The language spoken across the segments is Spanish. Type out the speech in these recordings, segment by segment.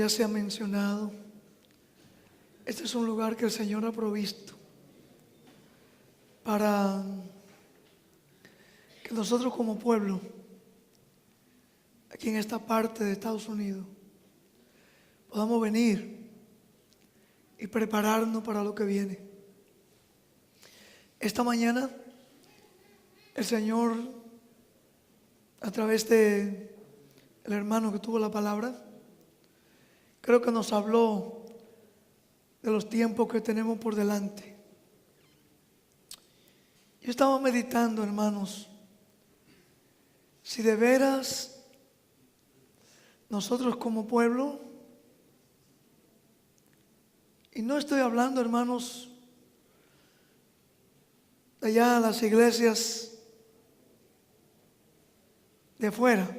ya se ha mencionado, este es un lugar que el Señor ha provisto para que nosotros como pueblo, aquí en esta parte de Estados Unidos, podamos venir y prepararnos para lo que viene. Esta mañana el Señor, a través de el hermano que tuvo la palabra, creo que nos habló de los tiempos que tenemos por delante. Yo estaba meditando, hermanos, si de veras nosotros como pueblo, y no estoy hablando, hermanos, de allá las iglesias de afuera.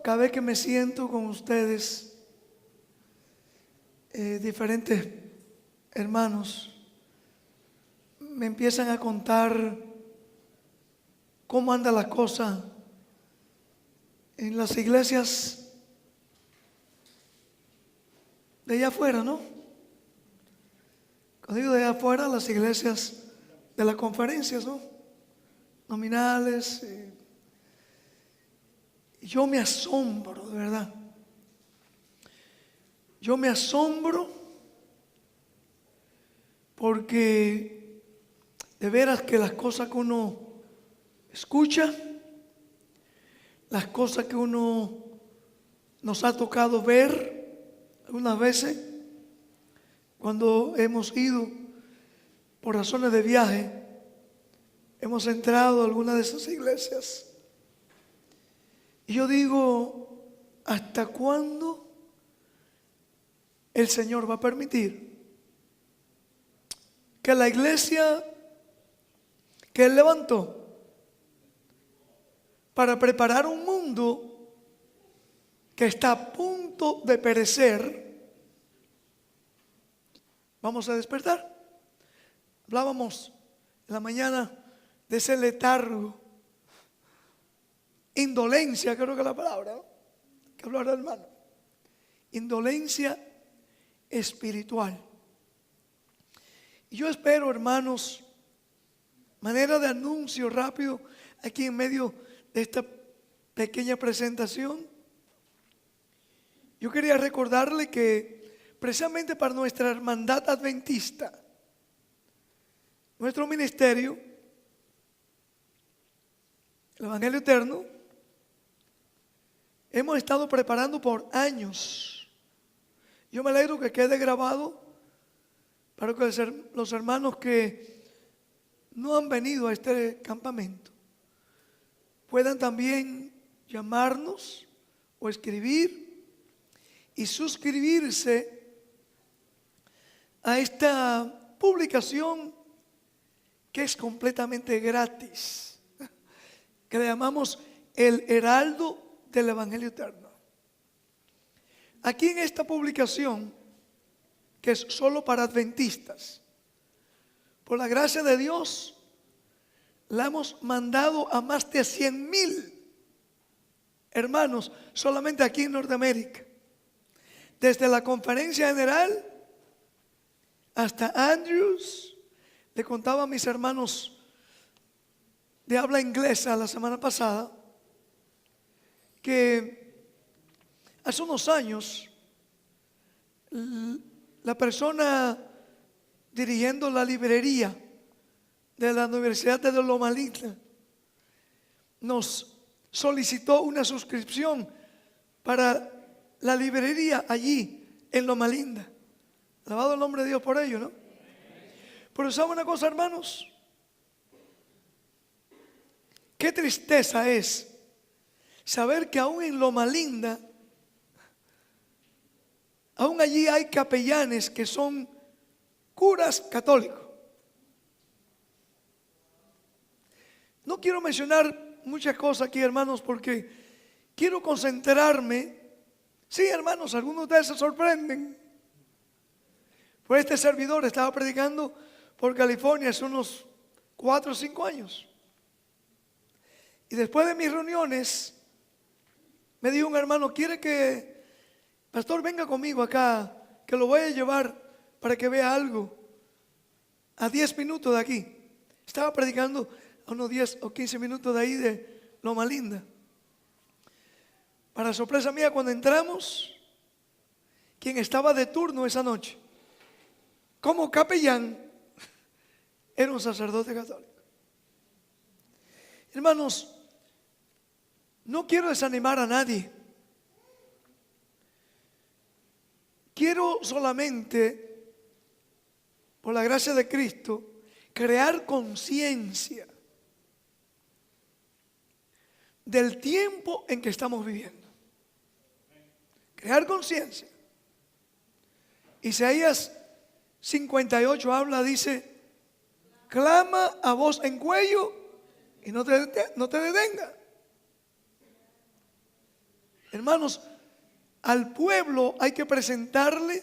Cada vez que me siento con ustedes, diferentes hermanos me empiezan a contar cómo anda la cosa en las iglesias de allá afuera, ¿no? Cuando digo de allá afuera, las iglesias de las conferencias, ¿no? Nominales. Yo me asombro, de verdad. Yo me asombro porque de veras que las cosas que uno escucha, las cosas que uno nos ha tocado ver algunas veces cuando hemos ido por razones de viaje, hemos entrado a alguna de esas iglesias. Y yo digo, ¿hasta cuándo el Señor va a permitir que la iglesia que Él levantó para preparar un mundo que está a punto de perecer, vamos a despertar? Hablábamos en la mañana de ese letargo, indolencia, creo que es la palabra, ¿no?, que habló el hermano. Indolencia espiritual. Y yo espero, hermanos, manera de anuncio rápido aquí en medio de esta pequeña presentación. Yo quería recordarle que precisamente para nuestra hermandad adventista, nuestro ministerio, el Evangelio Eterno, hemos estado preparando por años. Yo me alegro que quede grabado para que los hermanos que no han venido a este campamento puedan también llamarnos o escribir y suscribirse a esta publicación que es completamente gratis, que le llamamos el Heraldo del Evangelio Eterno. Aquí en esta publicación, que es solo para adventistas, por la gracia de Dios, la hemos mandado a más de 100,000 hermanos solamente aquí en Norteamérica. Desde la conferencia general hasta Andrews. Le contaba a mis hermanos de habla inglesa la semana pasada que hace unos años la persona dirigiendo la librería de la Universidad de Loma Linda nos solicitó una suscripción para la librería allí en Loma Linda. Alabado el nombre de Dios por ello, ¿no? Pero ¿saben una cosa, hermanos? Qué tristeza es saber que aún en Loma Linda, aún allí hay capellanes que son curas católicos. No quiero mencionar muchas cosas aquí, hermanos, porque quiero concentrarme. Sí, hermanos, algunos de ustedes se sorprenden. Pues este servidor estaba predicando por California hace unos 4 o 5 años. Y después de mis reuniones, me dijo un hermano, ¿quiere que pastor, venga conmigo acá, que lo voy a llevar para que vea algo a 10 minutos de aquí. Estaba predicando a unos 10 o 15 minutos de ahí de Loma Linda. Para sorpresa mía, cuando entramos, quien estaba de turno esa noche, como capellán, era un sacerdote católico. Hermanos, no quiero desanimar a nadie. Quiero solamente, por la gracia de Cristo, crear conciencia del tiempo en que estamos viviendo. Crear conciencia. Isaías 58 habla, dice, clama a voz en cuello y no te detenga. Hermanos, al pueblo hay que presentarle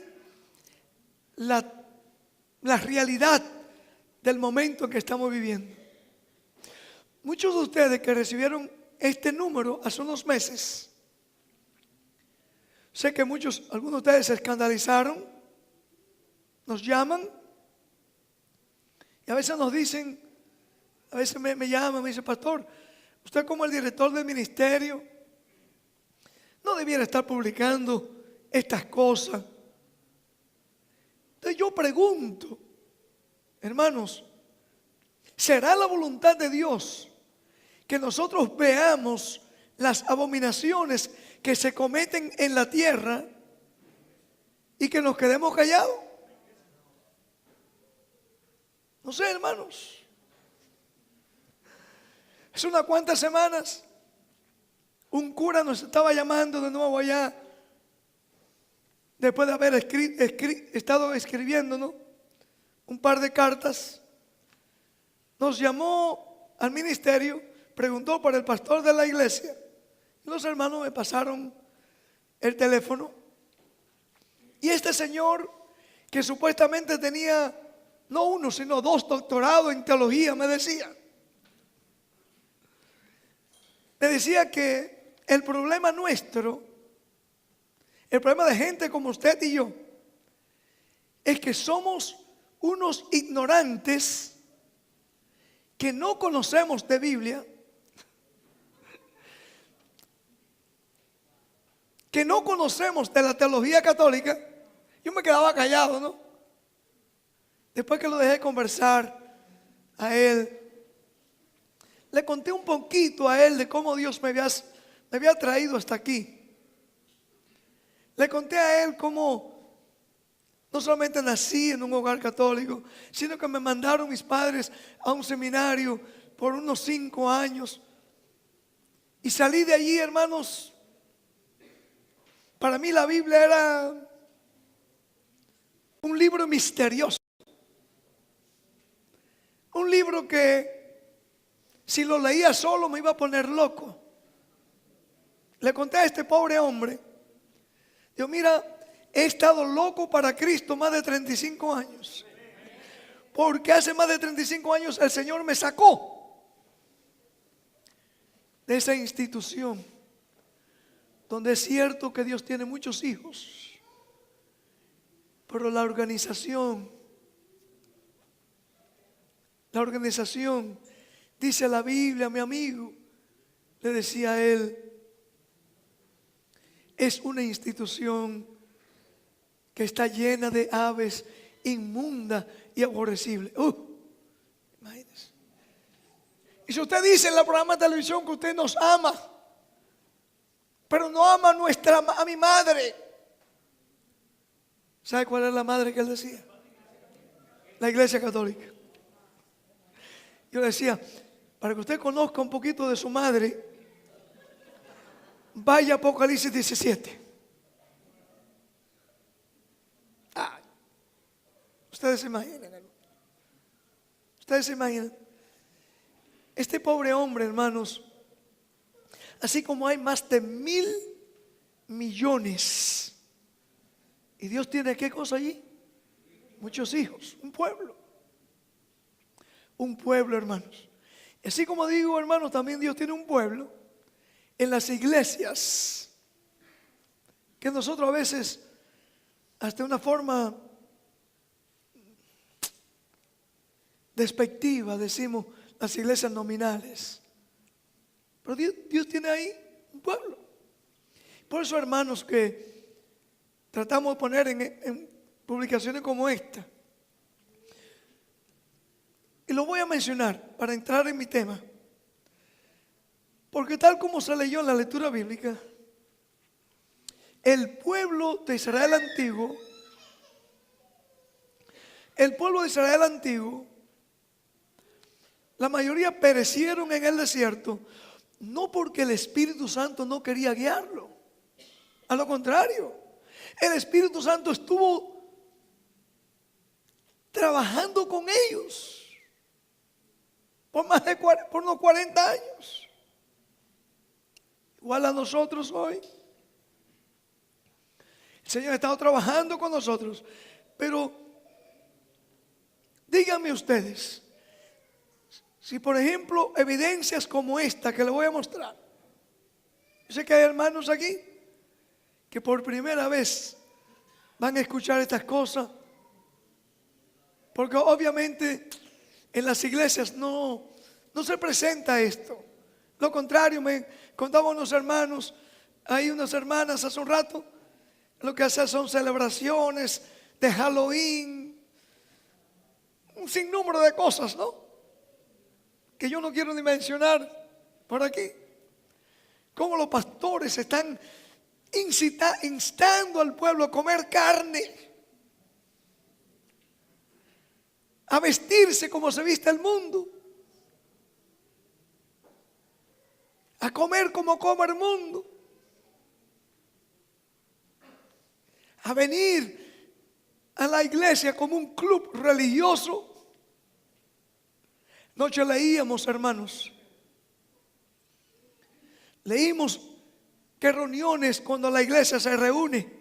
la realidad del momento en que estamos viviendo. Muchos de ustedes que recibieron este número hace unos meses, sé que algunos de ustedes se escandalizaron, nos llaman y a veces nos dicen, a veces me llaman, me dicen, pastor, usted como el director del ministerio no debiera estar publicando estas cosas. Entonces yo pregunto, hermanos, ¿será la voluntad de Dios que nosotros veamos las abominaciones que se cometen en la tierra y que nos quedemos callados? No sé, hermanos. Hace unas cuantas semanas un cura nos estaba llamando de nuevo allá, después de haber estado escribiendo, ¿no?, un par de cartas. Nos llamó al ministerio, preguntó por el pastor de la iglesia. Los hermanos me pasaron el teléfono. Y este señor, que supuestamente tenía no uno, sino 2 doctorados en teología, me decía que el problema nuestro, el problema de gente como usted y yo, es que somos unos ignorantes que no conocemos de Biblia, que no conocemos de la teología católica. Yo me quedaba callado, ¿no? Después que lo dejé conversar a él, le conté un poquito a él de cómo Dios me había traído hasta aquí. Le conté a él cómo no solamente nací en un hogar católico, sino que me mandaron mis padres a un seminario por unos 5 años. Y salí de allí, hermanos. Para mí la Biblia era un libro misterioso. Un libro que si lo leía solo me iba a poner loco. Le conté a este pobre hombre, digo, mira, he estado loco para Cristo más de 35 años. Porque hace más de 35 años el Señor me sacó de esa institución donde es cierto que Dios tiene muchos hijos, pero la organización, dice la Biblia, mi amigo, le decía a él, es una institución que está llena de aves inmundas y aborrecibles. Imagínese. Y si usted dice en el programa de televisión que usted nos ama, pero no ama a mi madre, ¿sabe cuál es la madre que él decía? La Iglesia Católica. Yo le decía, para que usted conozca un poquito de su madre, vaya a Apocalipsis 17. Ustedes se imaginan, hermano. Ustedes se imaginan. Este pobre hombre, hermanos, así como hay más de 1.000 millones, y Dios tiene ¿qué cosa allí? Muchos hijos, un pueblo. Un pueblo, hermanos. Y así como digo, hermanos, también Dios tiene un pueblo en las iglesias que nosotros a veces, hasta de una forma despectiva, decimos las iglesias nominales. Pero Dios tiene ahí un pueblo. Por eso, hermanos, que tratamos de poner en publicaciones como esta. Y lo voy a mencionar para entrar en mi tema. Porque tal como se leyó en la lectura bíblica, el pueblo de Israel antiguo, la mayoría perecieron en el desierto, no porque el Espíritu Santo no quería guiarlo. A lo contrario, el Espíritu Santo estuvo trabajando con ellos por unos 40 años. Igual a nosotros hoy. El Señor ha estado trabajando con nosotros. Pero díganme ustedes, si por ejemplo evidencias como esta que le voy a mostrar. Yo sé que hay hermanos aquí que por primera vez van a escuchar estas cosas. Porque obviamente en las iglesias no se presenta esto. Lo contrario, me contaban unos hermanos, hay unas hermanas hace un rato, lo que hacen son celebraciones de Halloween, un sinnúmero de cosas, ¿no? Que yo no quiero ni mencionar por aquí. Cómo los pastores están instando al pueblo a comer carne, a vestirse como se viste el mundo, a comer como come el mundo, a venir a la iglesia como un club religioso. Noche leíamos, hermanos, leímos que reuniones cuando la iglesia se reúne,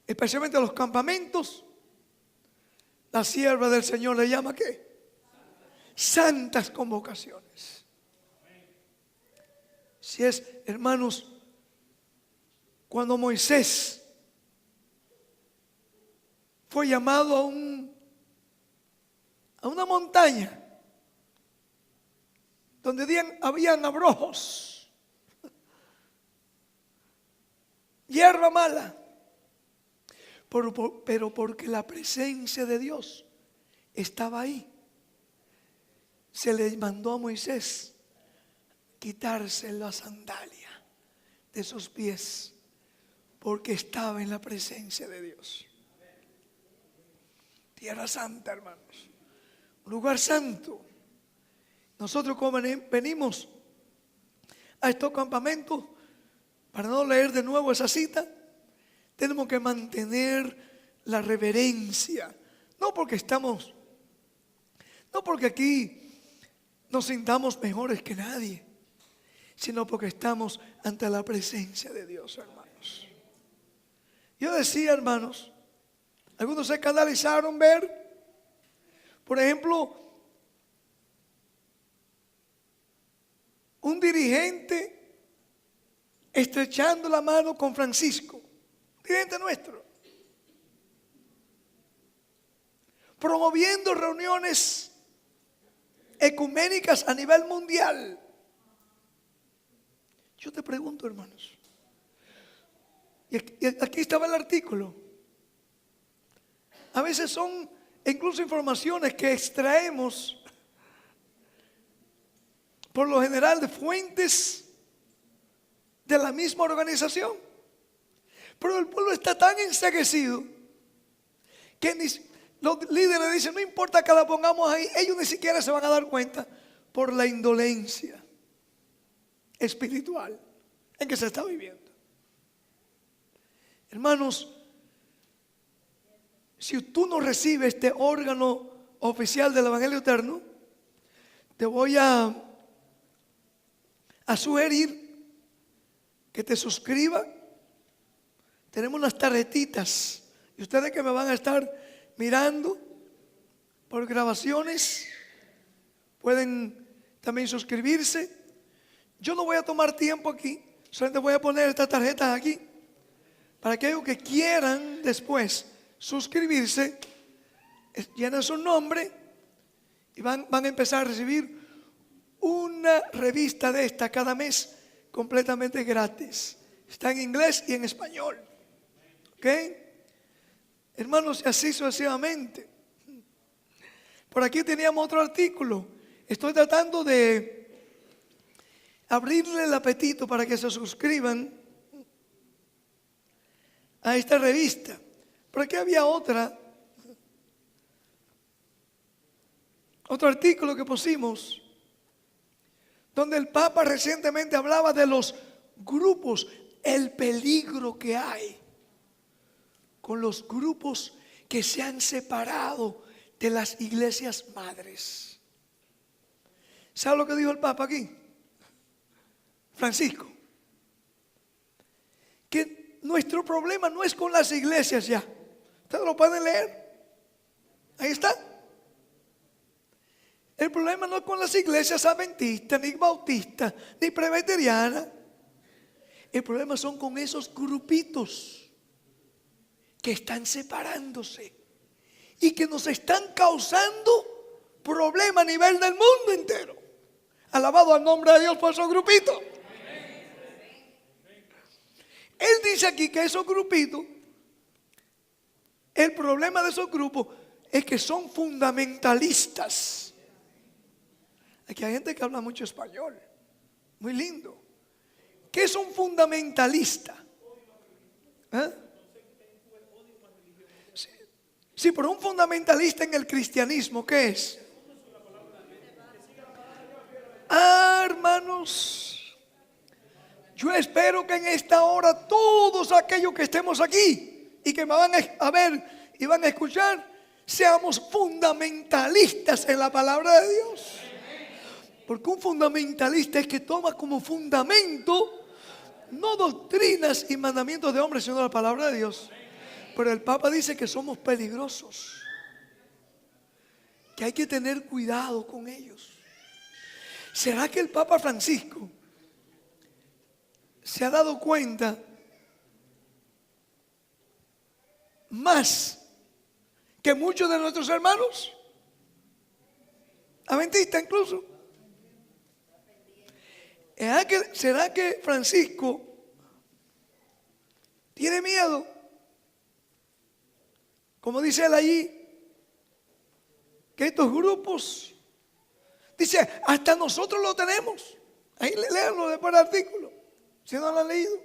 especialmente los campamentos, la sierva del Señor le llama ¿qué? Santas convocaciones. Si es, hermanos, cuando Moisés fue llamado a una montaña donde habían abrojos, hierba mala, pero porque la presencia de Dios estaba ahí, se le mandó a Moisés quitarse la sandalia de sus pies, porque estaba en la presencia de Dios. Tierra santa, hermanos, un lugar santo. Nosotros como venimos a estos campamentos, para no leer de nuevo esa cita, tenemos que mantener la reverencia. No porque aquí nos sintamos mejores que nadie, sino porque estamos ante la presencia de Dios, hermanos. Yo decía, hermanos, algunos se escandalizaron ver, por ejemplo, un dirigente estrechando la mano con Francisco, dirigente nuestro, promoviendo reuniones ecuménicas a nivel mundial. Yo te pregunto, hermanos, y aquí estaba el artículo. A veces son incluso informaciones que extraemos por lo general de fuentes de la misma organización. Pero el pueblo está tan enceguecido que los líderes dicen, no importa que la pongamos ahí, ellos ni siquiera se van a dar cuenta por la indolencia espiritual en que se está viviendo. Hermanos, si tú no recibes este órgano oficial del Evangelio Eterno, te voy a sugerir que te suscribas. Tenemos unas tarjetitas y ustedes que me van a estar mirando por grabaciones pueden también suscribirse. Yo no voy a tomar tiempo aquí, solamente voy a poner estas tarjetas aquí. Para aquellos que quieran después suscribirse, llenan su nombre y van a empezar a recibir una revista de esta cada mes completamente gratis. Está en inglés y en español. ¿Ok? Hermanos, y así sucesivamente. Por aquí teníamos otro artículo. Estoy tratando de abrirle el apetito para que se suscriban a esta revista. Por aquí había otro artículo que pusimos, donde el Papa recientemente hablaba de los grupos, el peligro que hay con los grupos que se han separado de las iglesias madres. ¿Sabe lo que dijo el Papa aquí? Francisco. Que nuestro problema no es con las iglesias ya. Ustedes lo pueden leer. Ahí está. El problema no es con las iglesias adventistas, ni bautistas, ni presbiterianas. El problema son con esos grupitos que están separándose y que nos están causando problemas a nivel del mundo entero. Alabado al nombre de Dios por esos grupitos. Él dice aquí que esos grupitos, el problema de esos grupos es que son fundamentalistas. Aquí hay gente que habla mucho español, muy lindo. ¿Qué es un fundamentalista? ¿Eh? Sí, pero un fundamentalista en el cristianismo, ¿qué es? Hermanos, yo espero que en esta hora todos aquellos que estemos aquí y que me van a ver y van a escuchar, seamos fundamentalistas en la palabra de Dios. Porque un fundamentalista es que toma como fundamento no doctrinas y mandamientos de hombres, sino la palabra de Dios. Pero el Papa dice que somos peligrosos, que hay que tener cuidado con ellos. ¿Será que el Papa Francisco se ha dado cuenta más que muchos de nuestros hermanos? Adventistas incluso. ¿Será que Francisco tiene miedo? Como dice él allí, que estos grupos, dice, hasta nosotros lo tenemos. Ahí léanlo después del artículo, si no lo han leído.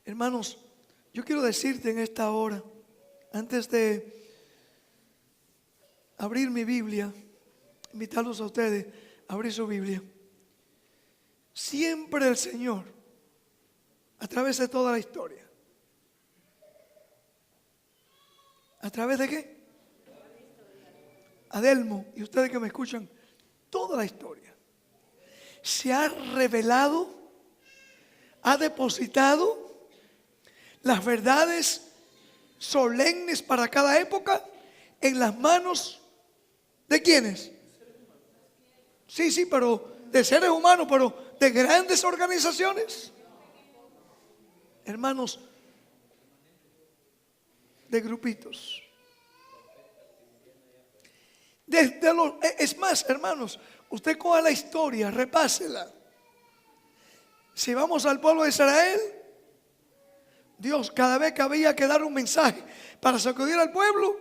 Hermanos, yo quiero decirte en esta hora, antes de abrir mi Biblia, invitarlos a ustedes a abrir su Biblia. Siempre el Señor, a través de toda la historia, ¿a través de qué? Adelmo, y ustedes que me escuchan, toda la historia se ha revelado, ha depositado las verdades solemnes para cada época en las manos ¿de quiénes? Sí, pero de seres humanos, pero de grandes organizaciones. Hermanos, de grupitos. Es más, hermanos, usted coja la historia, repásela. Si vamos al pueblo de Israel, Dios cada vez que había que dar un mensaje para sacudir al pueblo,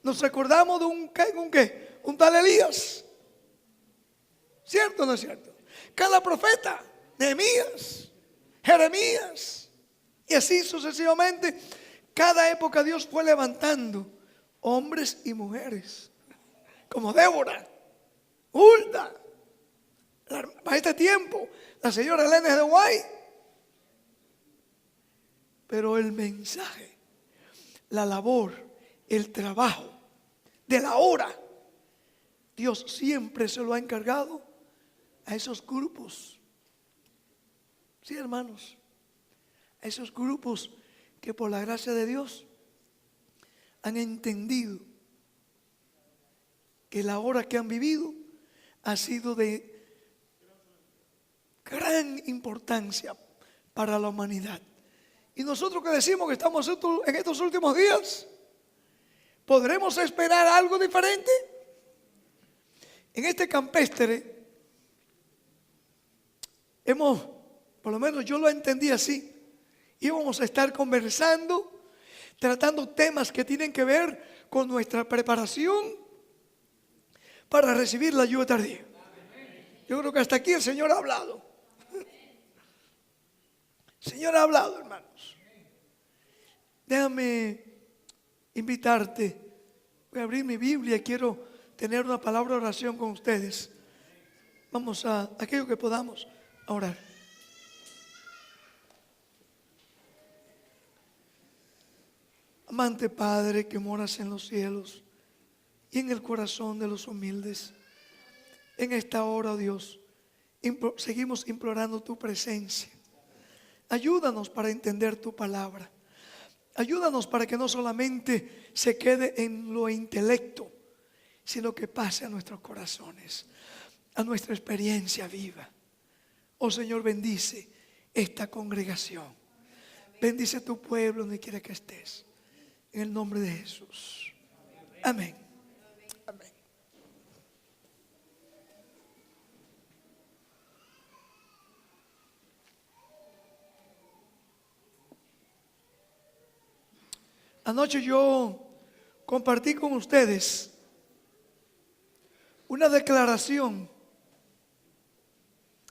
nos recordamos de un tal Elías. ¿Cierto o no es cierto? Cada profeta, Nehemías, Jeremías, y así sucesivamente, cada época Dios fue levantando hombres y mujeres, como Débora, Hulda, para este tiempo, la señora Elena de White. Pero el mensaje, la labor, el trabajo de la hora, Dios siempre se lo ha encargado a esos grupos. Sí, hermanos, a esos grupos que por la gracia de Dios han entendido que la hora que han vivido ha sido de gran importancia para la humanidad. Y nosotros que decimos que estamos en estos últimos días, ¿podremos esperar algo diferente? En este campestre por lo menos yo lo entendí así, íbamos a estar conversando, tratando temas que tienen que ver con nuestra preparación para recibir la ayuda tardía. Yo creo que hasta aquí el Señor ha hablado. El Señor ha hablado, hermanos. Déjame invitarte. Voy a abrir mi Biblia y quiero tener una palabra de oración con ustedes. Vamos a aquello que podamos a orar. Amante Padre que moras en los cielos y en el corazón de los humildes, en esta hora, oh Dios, seguimos implorando tu presencia. Ayúdanos para entender tu palabra. Ayúdanos para que no solamente se quede en lo intelecto, sino que pase a nuestros corazones, a nuestra experiencia viva. Oh Señor, bendice esta congregación. Bendice tu pueblo donde quiera que estés. En el nombre de Jesús. Amén. Amén. Anoche yo compartí con ustedes una declaración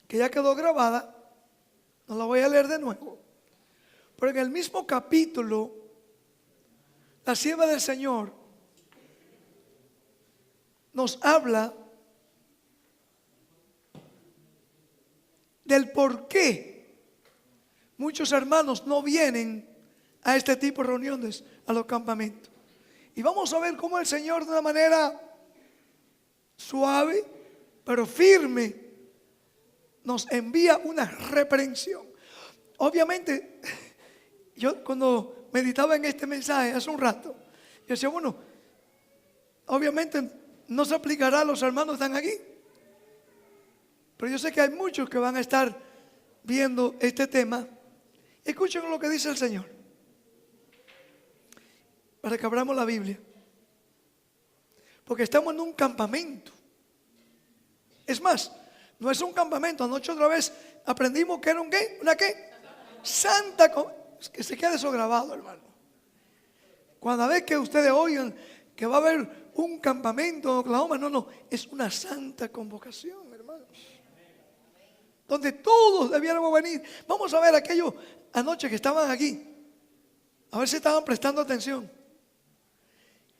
que ya quedó grabada. No la voy a leer de nuevo. Pero en el mismo capítulo, la sierva del Señor nos habla del por qué muchos hermanos no vienen a este tipo de reuniones, a los campamentos. Y vamos a ver cómo el Señor, de una manera suave pero firme, nos envía una reprensión. Obviamente, yo cuando meditaba en este mensaje hace un rato, yo decía, bueno, obviamente no se aplicará a los hermanos que están aquí, pero yo sé que hay muchos que van a estar viendo este tema. Escuchen lo que dice el Señor, para que abramos la Biblia, porque estamos en un campamento. Es más, no es un campamento. Anoche otra vez aprendimos que era un ¿qué? ¿Una qué? Santa. Que se quede eso grabado, hermano. Cuando vez que ustedes oigan que va a haber un campamento en Oklahoma, no, es una santa convocación, hermanos, donde todos debiéramos venir. Vamos a ver aquellos anoche que estaban aquí, a ver si estaban prestando atención.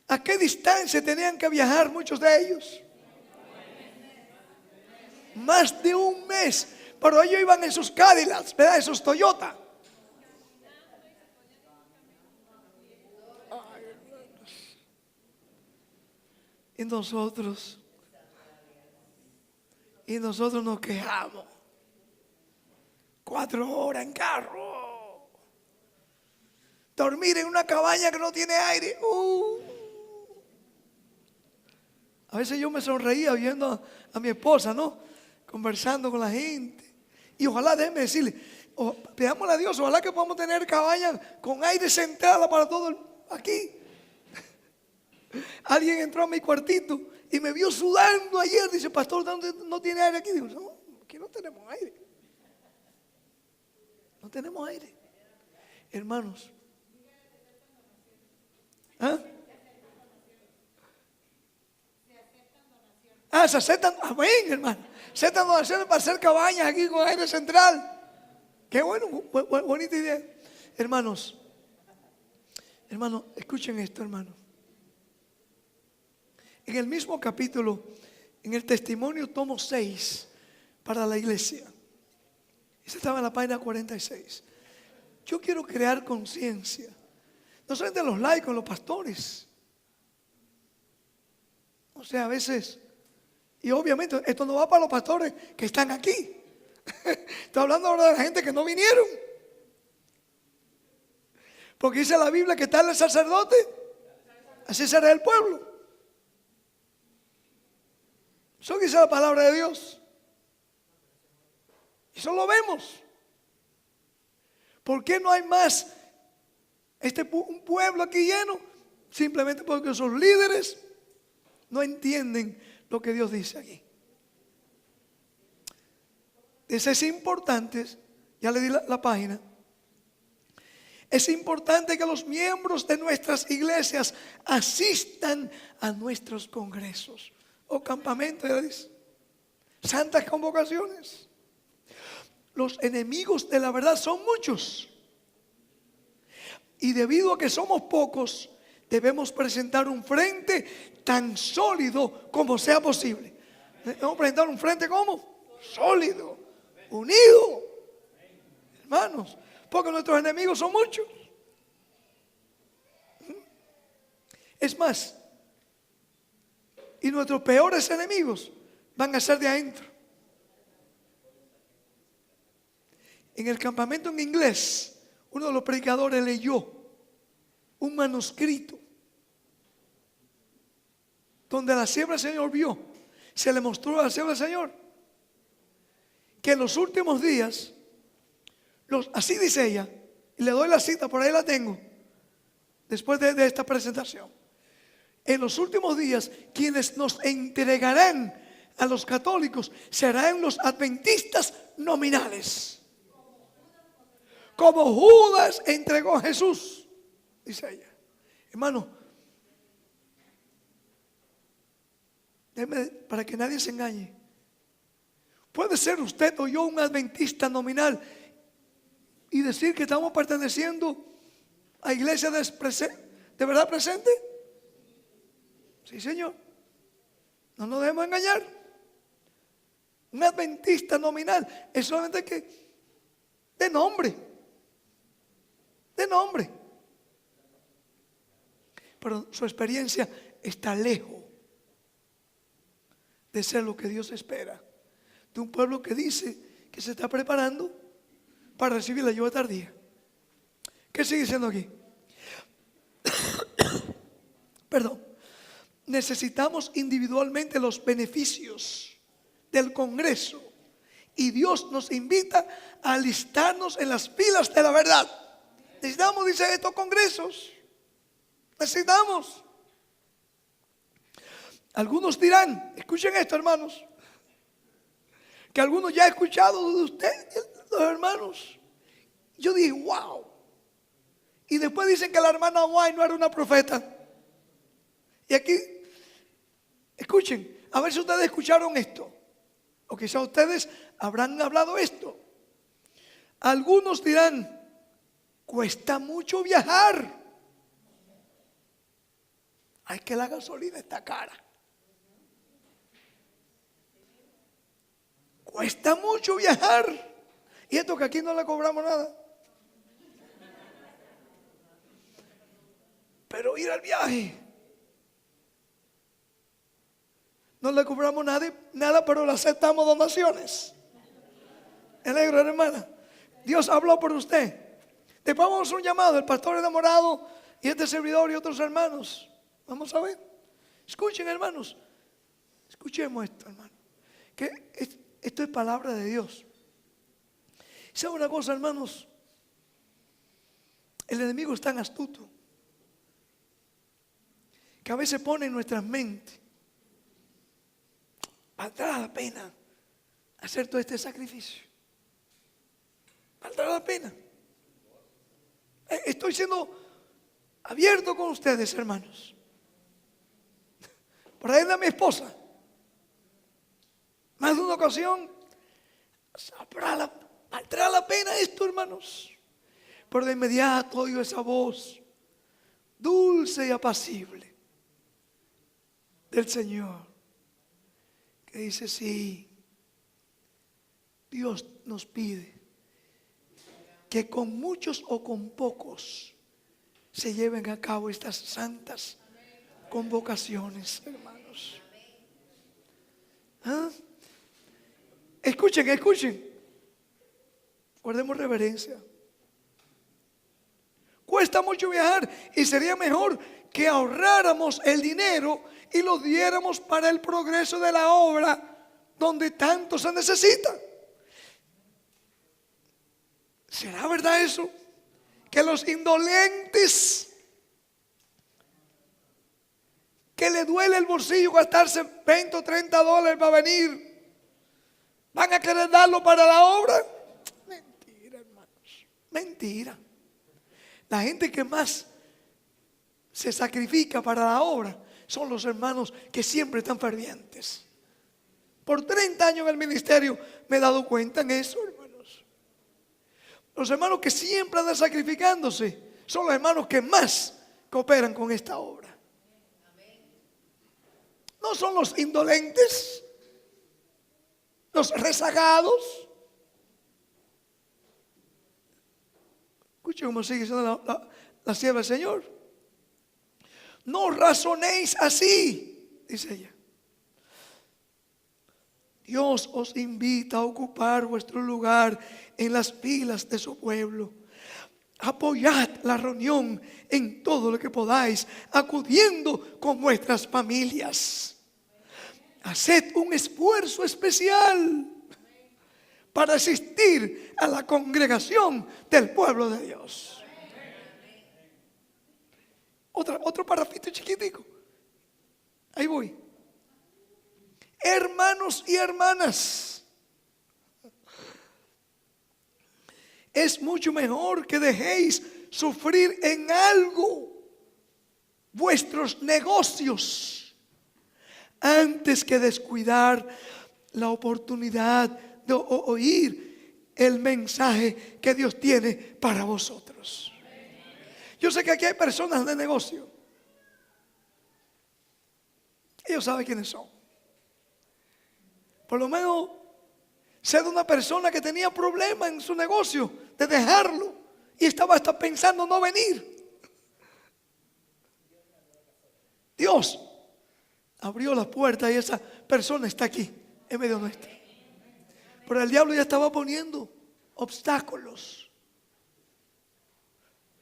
¿A qué distancia tenían que viajar muchos de ellos? Más de un mes. Pero ellos iban en sus Cadillacs, ¿verdad? En sus Toyota. Y nosotros nos quejamos. 4 horas en carro. Dormir en una cabaña que no tiene aire. A veces yo me sonreía viendo a mi esposa, ¿no? Conversando con la gente. Y ojalá, déjenme decirle, pidámosle a Dios, ojalá que podamos tener cabañas con aire central para todo aquí. Alguien entró a mi cuartito y me vio sudando ayer. Dice, pastor, ¿no tiene aire aquí? Digo, no, aquí no tenemos aire. No tenemos aire. Hermanos. ¿Ah? Se aceptan, amén, hermano. Aceptan donaciones para hacer cabañas aquí con aire central. Qué bueno, bonita idea. Hermanos, escuchen esto, hermano. En el mismo capítulo, en el testimonio tomo 6 para la iglesia. Ese estaba en la página 46. Yo quiero crear conciencia, no solamente de los laicos, los pastores. O sea, a veces, y obviamente esto no va para los pastores que están aquí. Estoy hablando ahora de la gente que no vinieron. Porque dice la Biblia que tal el sacerdote, así será el pueblo. Eso dice la palabra de Dios. Y eso lo vemos. ¿Por qué no hay más un pueblo aquí lleno? Simplemente porque sus líderes no entienden lo que Dios dice aquí. Es importante, ya le di la página. Es importante que los miembros de nuestras iglesias asistan a nuestros congresos o campamentos, ya dice, santas convocaciones. Los enemigos de la verdad son muchos. Y debido a que somos pocos, debemos presentar un frente tan sólido como sea posible. Debemos presentar un frente ¿cómo? Sólido, unido. Hermanos, porque nuestros enemigos son muchos. Es más, y nuestros peores enemigos van a ser de adentro. En el campamento en inglés, uno de los predicadores leyó un manuscrito donde la sierva del Señor vio, se le mostró a la sierva del Señor que en los últimos días, así dice ella, y le doy la cita, por ahí la tengo, después de esta presentación. En los últimos días, quienes nos entregarán a los católicos serán los adventistas nominales, como Judas entregó a Jesús, dice ella. Hermano, déjeme, para que nadie se engañe, puede ser usted o yo un adventista nominal y decir que estamos perteneciendo a iglesia de verdad presente. Sí, Señor, no nos debemos engañar. Un adventista nominal es solamente que de nombre, pero su experiencia está lejos de ser lo que Dios espera de un pueblo que dice que se está preparando para recibir la lluvia tardía. ¿Qué sigue diciendo aquí? Perdón. Necesitamos individualmente los beneficios del Congreso y Dios nos invita a alistarnos en las filas de la verdad. Necesitamos, dice, estos congresos. Necesitamos. Algunos dirán, escuchen esto, hermanos, que algunos ya he escuchado de ustedes, los hermanos. Yo dije, wow. Y después dicen que la hermana White no era una profeta. Y aquí, escuchen, a ver si ustedes escucharon esto. O quizá ustedes habrán hablado esto. Algunos dirán, cuesta mucho viajar. Ay, que la gasolina está cara. Cuesta mucho viajar. Y esto que aquí no le cobramos nada. Pero ir al viaje, no le cobramos nada, pero le aceptamos donaciones. Me alegro, hermana. Dios habló por usted. Después vamos a hacer un llamado. El pastor enamorado y este servidor y otros hermanos. Vamos a ver. Escuchen, hermanos. Escuchemos esto, hermano. Que esto es palabra de Dios. ¿Sabe una cosa, hermanos? El enemigo es tan astuto que a veces pone en nuestras mentes, ¿valdrá la pena hacer todo este sacrificio? ¿Valdrá la pena? Estoy siendo abierto con ustedes, hermanos. Por ahí anda mi esposa. Más de una ocasión, ¿valdrá la pena esto, hermanos? Pero de inmediato oigo esa voz dulce y apacible del Señor que dice, sí, Dios nos pide que con muchos o con pocos se lleven a cabo estas santas convocaciones, hermanos. ¿Ah? Escuchen. Guardemos reverencia. Cuesta mucho viajar y sería mejor que ahorráramos el dinero y lo diéramos para el progreso de la obra donde tanto se necesita. ¿Será verdad eso? Que los indolentes, que le duele el bolsillo gastarse 20 o 30 dólares para venir, van a querer darlo para la obra. Mentira, hermanos, mentira. La gente que más se sacrifica para la obra son los hermanos que siempre están fervientes. Por 30 años en el ministerio me he dado cuenta en eso, hermanos. Los hermanos que siempre andan sacrificándose son los hermanos que más cooperan con esta obra. No son los indolentes, los rezagados. Escuche cómo sigue siendo la sierva del Señor. No razonéis así, dice ella. Dios os invita a ocupar vuestro lugar en las filas de su pueblo. Apoyad la reunión en todo lo que podáis, acudiendo con vuestras familias. Haced un esfuerzo especial para asistir a la congregación del pueblo de Dios. Otro parrafito chiquitico. Ahí voy. Hermanos y hermanas, es mucho mejor que dejéis sufrir en algo vuestros negocios antes que descuidar la oportunidad de oír el mensaje que Dios tiene para vosotros. Yo sé que aquí hay personas de negocio. Ellos saben quiénes son. Por lo menos sé de una persona que tenía problemas en su negocio de dejarlo y estaba hasta pensando no venir. Dios abrió la puerta y esa persona está aquí en medio nuestro. Pero el diablo ya estaba poniendo obstáculos.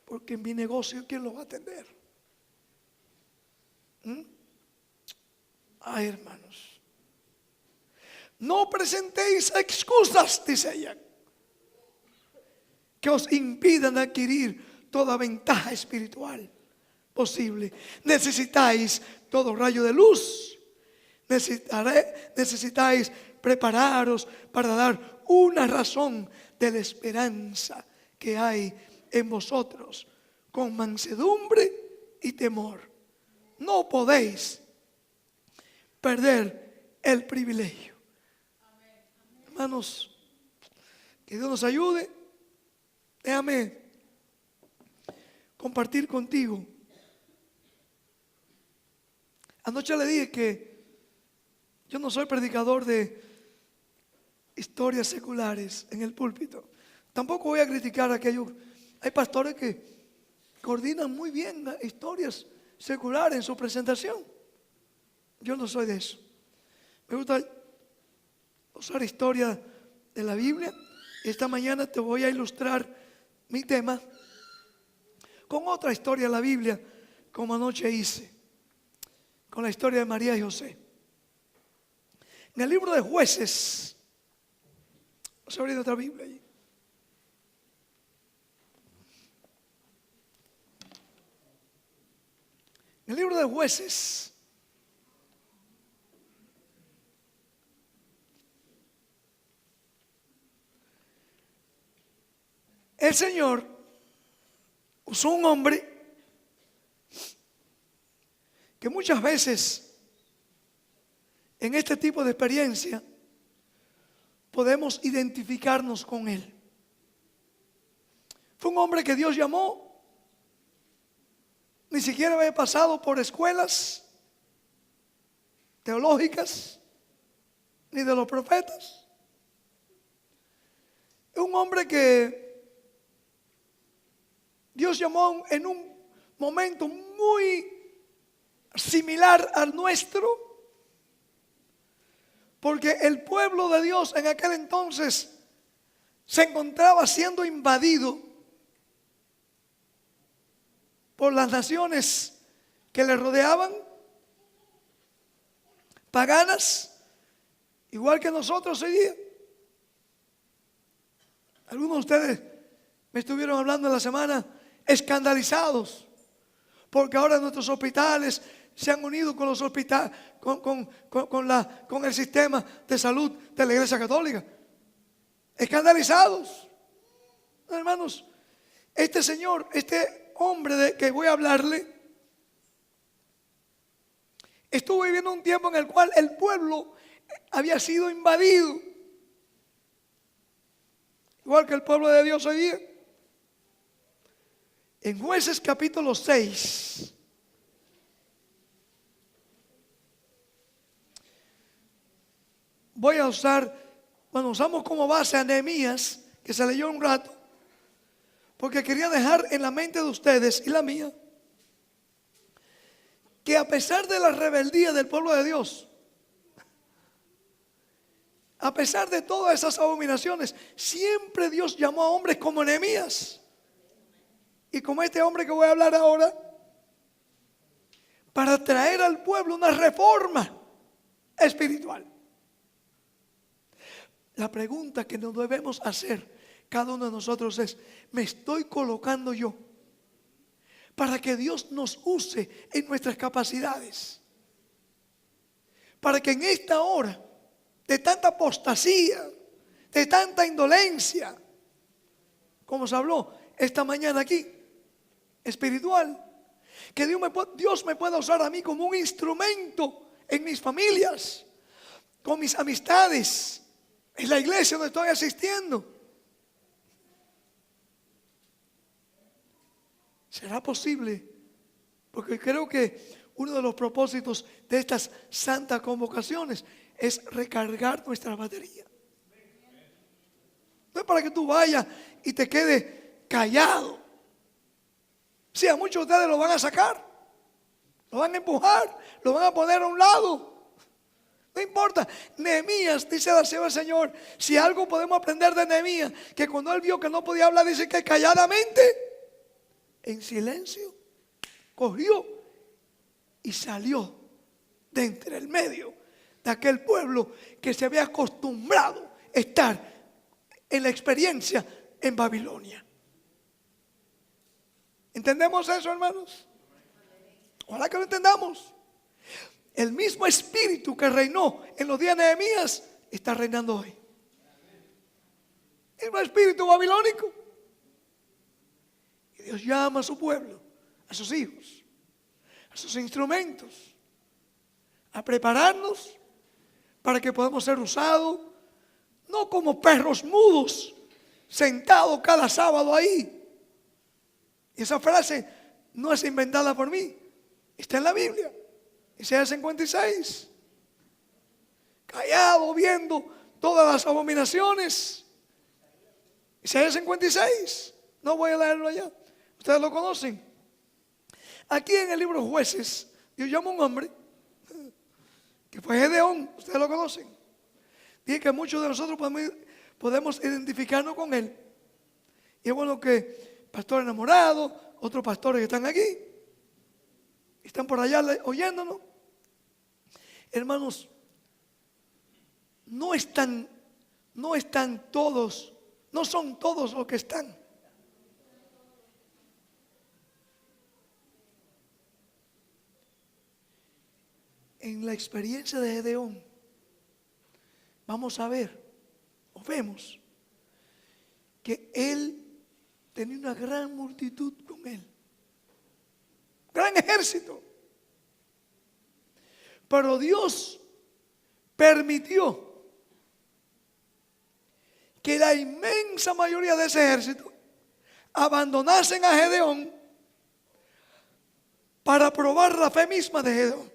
Porque en mi negocio, ¿quién lo va a atender? Ay, hermanos. No presentéis excusas, dice ella, que os impidan adquirir toda ventaja espiritual posible. Necesitáis todo rayo de luz. Necesitáis prepararos para dar una razón de la esperanza que hay en vosotros, con mansedumbre y temor. No podéis perder el privilegio. Hermanos, que Dios nos ayude. Déjame compartir contigo. Anoche le dije que yo no soy predicador de historias seculares en el púlpito. Tampoco voy a criticar a aquellos. Hay pastores que coordinan muy bien las historias seculares en su presentación. Yo no soy de eso. Me gusta usar historia de la Biblia. Y esta mañana te voy a ilustrar mi tema con otra historia de la Biblia, como anoche hice, con la historia de María y José. En el libro de Jueces, vamos a abrir otra Biblia allí. En el libro de Jueces, el Señor usó un hombre que muchas veces en este tipo de experiencia podemos identificarnos con él. Fue un hombre que Dios llamó, ni siquiera había pasado por escuelas teológicas ni de los profetas. Es un hombre que Dios llamó en un momento muy similar al nuestro, porque el pueblo de Dios en aquel entonces se encontraba siendo invadido por las naciones que le rodeaban, paganas, igual que nosotros hoy día. Algunos de ustedes me estuvieron hablando en la semana, escandalizados, porque ahora nuestros hospitales se han unido con los hospitales, con el sistema de salud de la Iglesia Católica. Escandalizados. Hermanos, este señor, este hombre de que voy a hablarle, estuvo viviendo un tiempo en el cual el pueblo había sido invadido, igual que el pueblo de Dios hoy día. En Jueces capítulo 6, voy a usamos como base a Nehemías, que se leyó un rato, porque quería dejar en la mente de ustedes y la mía, que a pesar de la rebeldía del pueblo de Dios, a pesar de todas esas abominaciones, siempre Dios llamó a hombres como Nehemías y como este hombre que voy a hablar ahora, para traer al pueblo una reforma espiritual. La pregunta que nos debemos hacer cada uno de nosotros es: ¿me estoy colocando yo para que Dios nos use en nuestras capacidades? Para que en esta hora de tanta apostasía, de tanta indolencia, como se habló esta mañana aquí, espiritual, que Dios me pueda usar a mí como un instrumento en mis familias, con mis amistades, en la iglesia donde estoy asistiendo. ¿Será posible? Porque creo que uno de los propósitos de estas santas convocaciones es recargar nuestra batería. No es para que tú vayas y te quedes callado. Sí, a muchos de ustedes lo van a sacar, lo van a empujar, lo van a poner a un lado. No importa. Nehemías, dice el Señor, si algo podemos aprender de Nehemías, que cuando él vio que no podía hablar, dice que calladamente, en silencio, cogió y salió de entre el medio de aquel pueblo que se había acostumbrado a estar en la experiencia en Babilonia. ¿Entendemos eso, hermanos? Ojalá que lo entendamos. El mismo espíritu que reinó en los días de Nehemías está reinando hoy. El mismo espíritu babilónico. Y Dios llama a su pueblo, a sus hijos, a sus instrumentos, a prepararnos para que podamos ser usados, no como perros mudos, sentados cada sábado ahí. Y esa frase no es inventada por mí, está en la Biblia. Isaías 56. Callado viendo todas las abominaciones. Isaías 56. No voy a leerlo allá. Ustedes lo conocen. Aquí en el libro Jueces, Dios llama a un hombre que fue Gedeón. Ustedes lo conocen. Dije que muchos de nosotros podemos identificarnos con él. Y es bueno que pastores enamorados, otros pastores que están aquí, están por allá oyéndonos. Hermanos, no están todos, no son todos los que están. En la experiencia de Gedeón, vamos a ver, o vemos, que él tenía una gran multitud con él. Gran ejército. Pero Dios permitió que la inmensa mayoría de ese ejército abandonasen a Gedeón para probar la fe misma de Gedeón,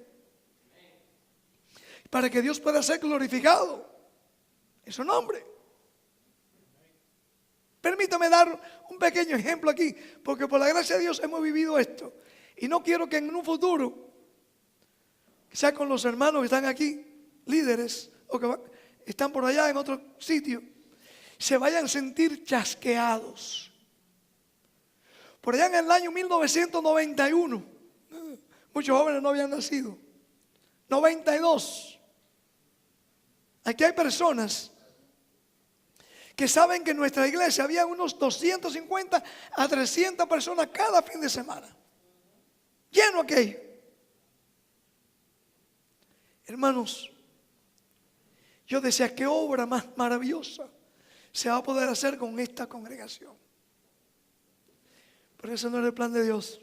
para que Dios pueda ser glorificado en su nombre. Permítame dar un pequeño ejemplo aquí, porque por la gracia de Dios hemos vivido esto. Y no quiero que en un futuro, sea con los hermanos que están aquí, líderes, o que están por allá en otro sitio, se vayan a sentir chasqueados. Por allá en el año 1991, muchos jóvenes no habían nacido. 92. Aquí hay personas que saben que en nuestra iglesia había unos 250 a 300 personas cada fin de semana. Lleno aquello. Hermanos, yo decía, qué obra más maravillosa se va a poder hacer con esta congregación. Pero ese no era el plan de Dios.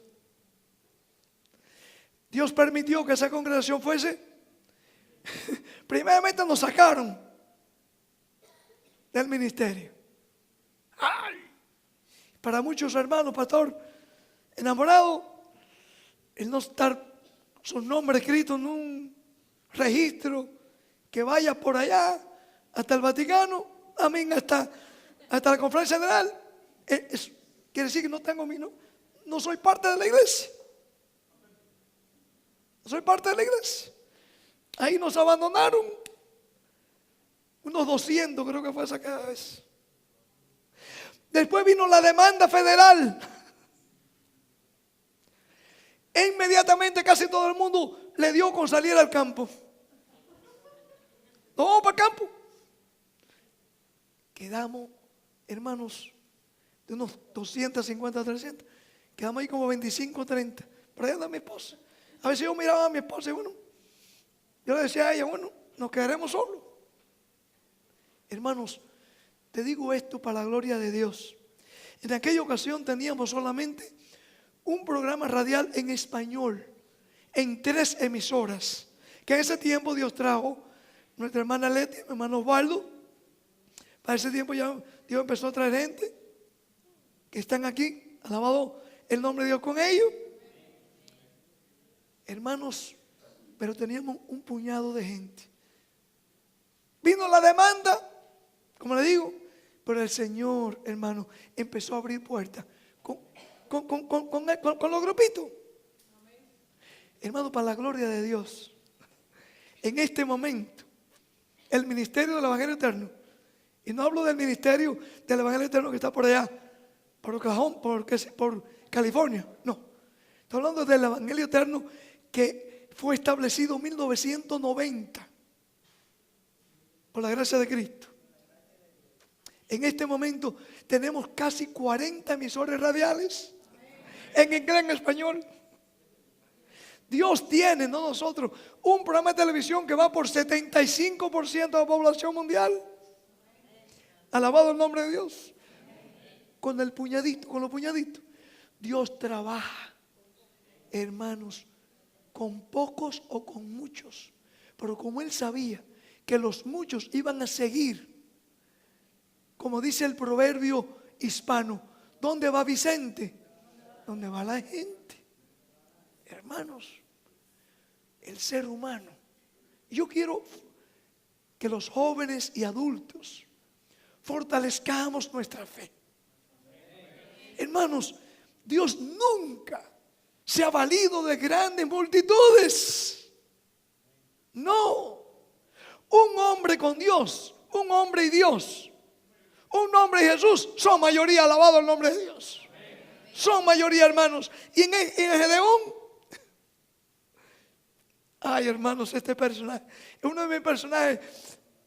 Dios permitió que esa congregación fuese. Primeramente nos sacaron del ministerio. ¡Ay! Para muchos hermanos, pastor, enamorado, el no estar su nombre escrito en un registro que vaya por allá hasta el Vaticano, amén, hasta la conferencia general, quiere decir que no soy parte de la iglesia. No soy parte de la iglesia. Ahí nos abandonaron unos 200, creo que fue esa vez. Después vino la demanda federal. E inmediatamente casi todo el mundo le dio con salir al campo. Nos vamos para el campo. Quedamos, hermanos, de unos 250 a 300. Quedamos ahí como 25 o 30. Por ahí anda mi esposa. A veces yo miraba a mi esposa y bueno, yo le decía a ella, bueno, nos quedaremos solos. Hermanos, te digo esto para la gloria de Dios. En aquella ocasión teníamos solamente un programa radial en español, en 3 emisoras, que en ese tiempo Dios trajo nuestra hermana Leti, mi hermano Osvaldo. Para ese tiempo ya Dios empezó a traer gente que están aquí, alabado el nombre de Dios con ellos. Hermanos, pero teníamos un puñado de gente. Vino la demanda, como le digo, pero el Señor, hermano, empezó a abrir puertas con los grupitos. Hermano, para la gloria de Dios, en este momento, el ministerio del Evangelio Eterno, y no hablo del ministerio del Evangelio Eterno que está por allá, por Oklahoma, por California, no. Estoy hablando del Evangelio Eterno que fue establecido en 1990 por la gracia de Cristo. En este momento tenemos casi 40 emisores radiales en inglés, en español. Dios tiene, no nosotros, un programa de televisión que va por 75% de la población mundial. Alabado el nombre de Dios. Con los puñaditos. Dios trabaja, hermanos, con pocos o con muchos. Pero como Él sabía que los muchos iban a seguir, como dice el proverbio hispano, ¿dónde va Vicente? ¿Dónde va la gente? Hermanos, el ser humano. Yo quiero que los jóvenes y adultos fortalezcamos nuestra fe. Hermanos, Dios nunca se ha valido de grandes multitudes. No. Un hombre con Dios, un hombre y Dios, un hombre y Jesús, son mayoría, alabado el nombre de Dios. Son mayoría, hermanos. Y en Gedeón, ay, hermanos, este personaje es uno de mis personajes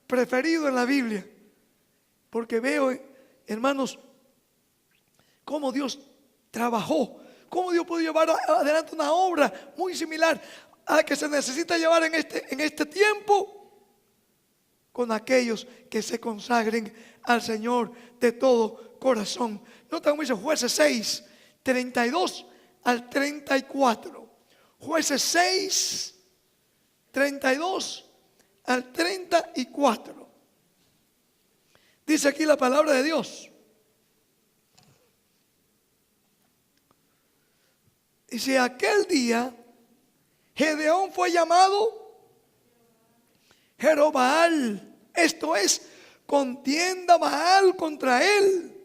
preferidos en la Biblia, porque veo, hermanos, cómo Dios trabajó, cómo Dios pudo llevar adelante una obra muy similar a la que se necesita llevar en este tiempo, con aquellos que se consagren al Señor de todo corazón. Nota cómo dice Jueces 6, 32 al 34. Jueces 6, 32 al 34. Dice aquí la palabra de Dios. Dice, aquel día Gedeón fue llamado Jerobaal, esto es, contienda Baal contra él,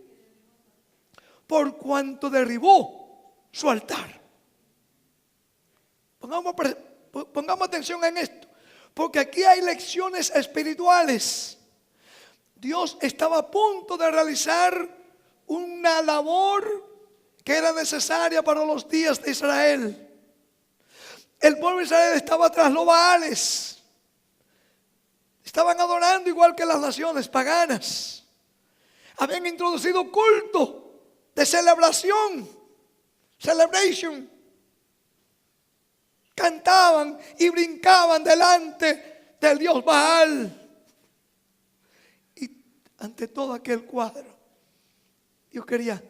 por cuanto derribó su altar. Pongamos atención en esto, porque aquí hay lecciones espirituales. Dios estaba a punto de realizar una labor que era necesaria para los días de Israel. El pueblo de Israel estaba tras los Baales. Estaban adorando igual que las naciones paganas. Habían introducido culto de celebración. Celebration. Cantaban y brincaban delante del dios Baal. Y ante todo aquel cuadro, Dios quería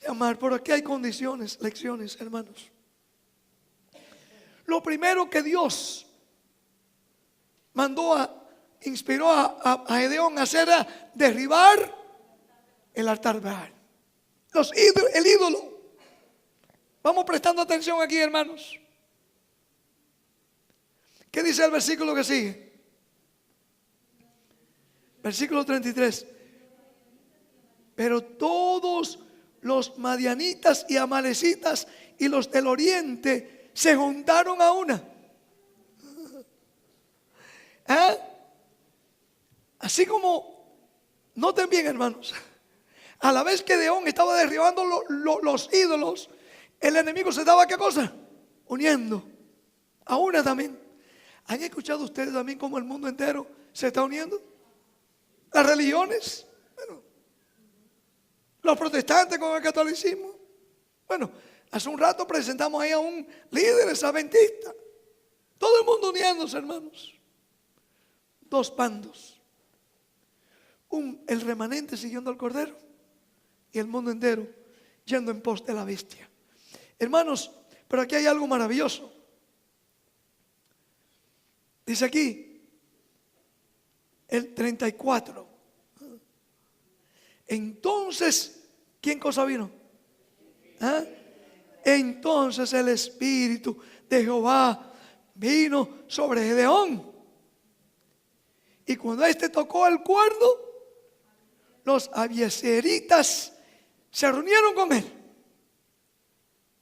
llamar. Por aquí hay condiciones, lecciones, hermanos. Lo primero que Dios inspiró a Gedeón a hacer era derribar el altar Baal. El ídolo. Vamos prestando atención aquí, hermanos. ¿Qué dice el versículo que sigue? Versículo 33. Pero todos los madianitas y amalecitas y los del oriente se juntaron a una. Así como, noten bien, hermanos, a la vez que Gedeón estaba derribando los ídolos, el enemigo se estaba, ¿qué cosa? Uniendo a una también. ¿Han escuchado ustedes también cómo el mundo entero se está uniendo? Las religiones, bueno, los protestantes con el catolicismo. Bueno, hace un rato presentamos ahí a un líder adventista. Todo el mundo uniéndose, hermanos. Dos bandos. El remanente siguiendo al Cordero y el mundo entero yendo en pos de la bestia. Hermanos, pero aquí hay algo maravilloso. Dice aquí, el 34. Entonces, ¿quién cosa vino? Entonces el Espíritu de Jehová vino sobre Gedeón. Y cuando éste tocó el cuerno, los abiezeritas se reunieron con él.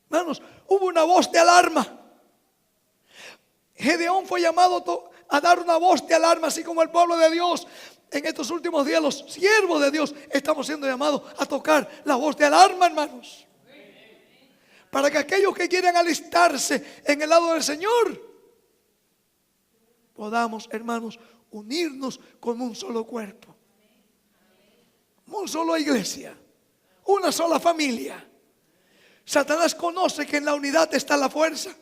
Hermanos, hubo una voz de alarma. Gedeón fue llamado a dar una voz de alarma, así como el pueblo de Dios. En estos últimos días los siervos de Dios estamos siendo llamados a tocar la voz de alarma, hermanos. Para que aquellos que quieran alistarse en el lado del Señor podamos, hermanos, unirnos como un solo cuerpo, una sola iglesia, una sola familia. Satanás conoce que en la unidad está la fuerza.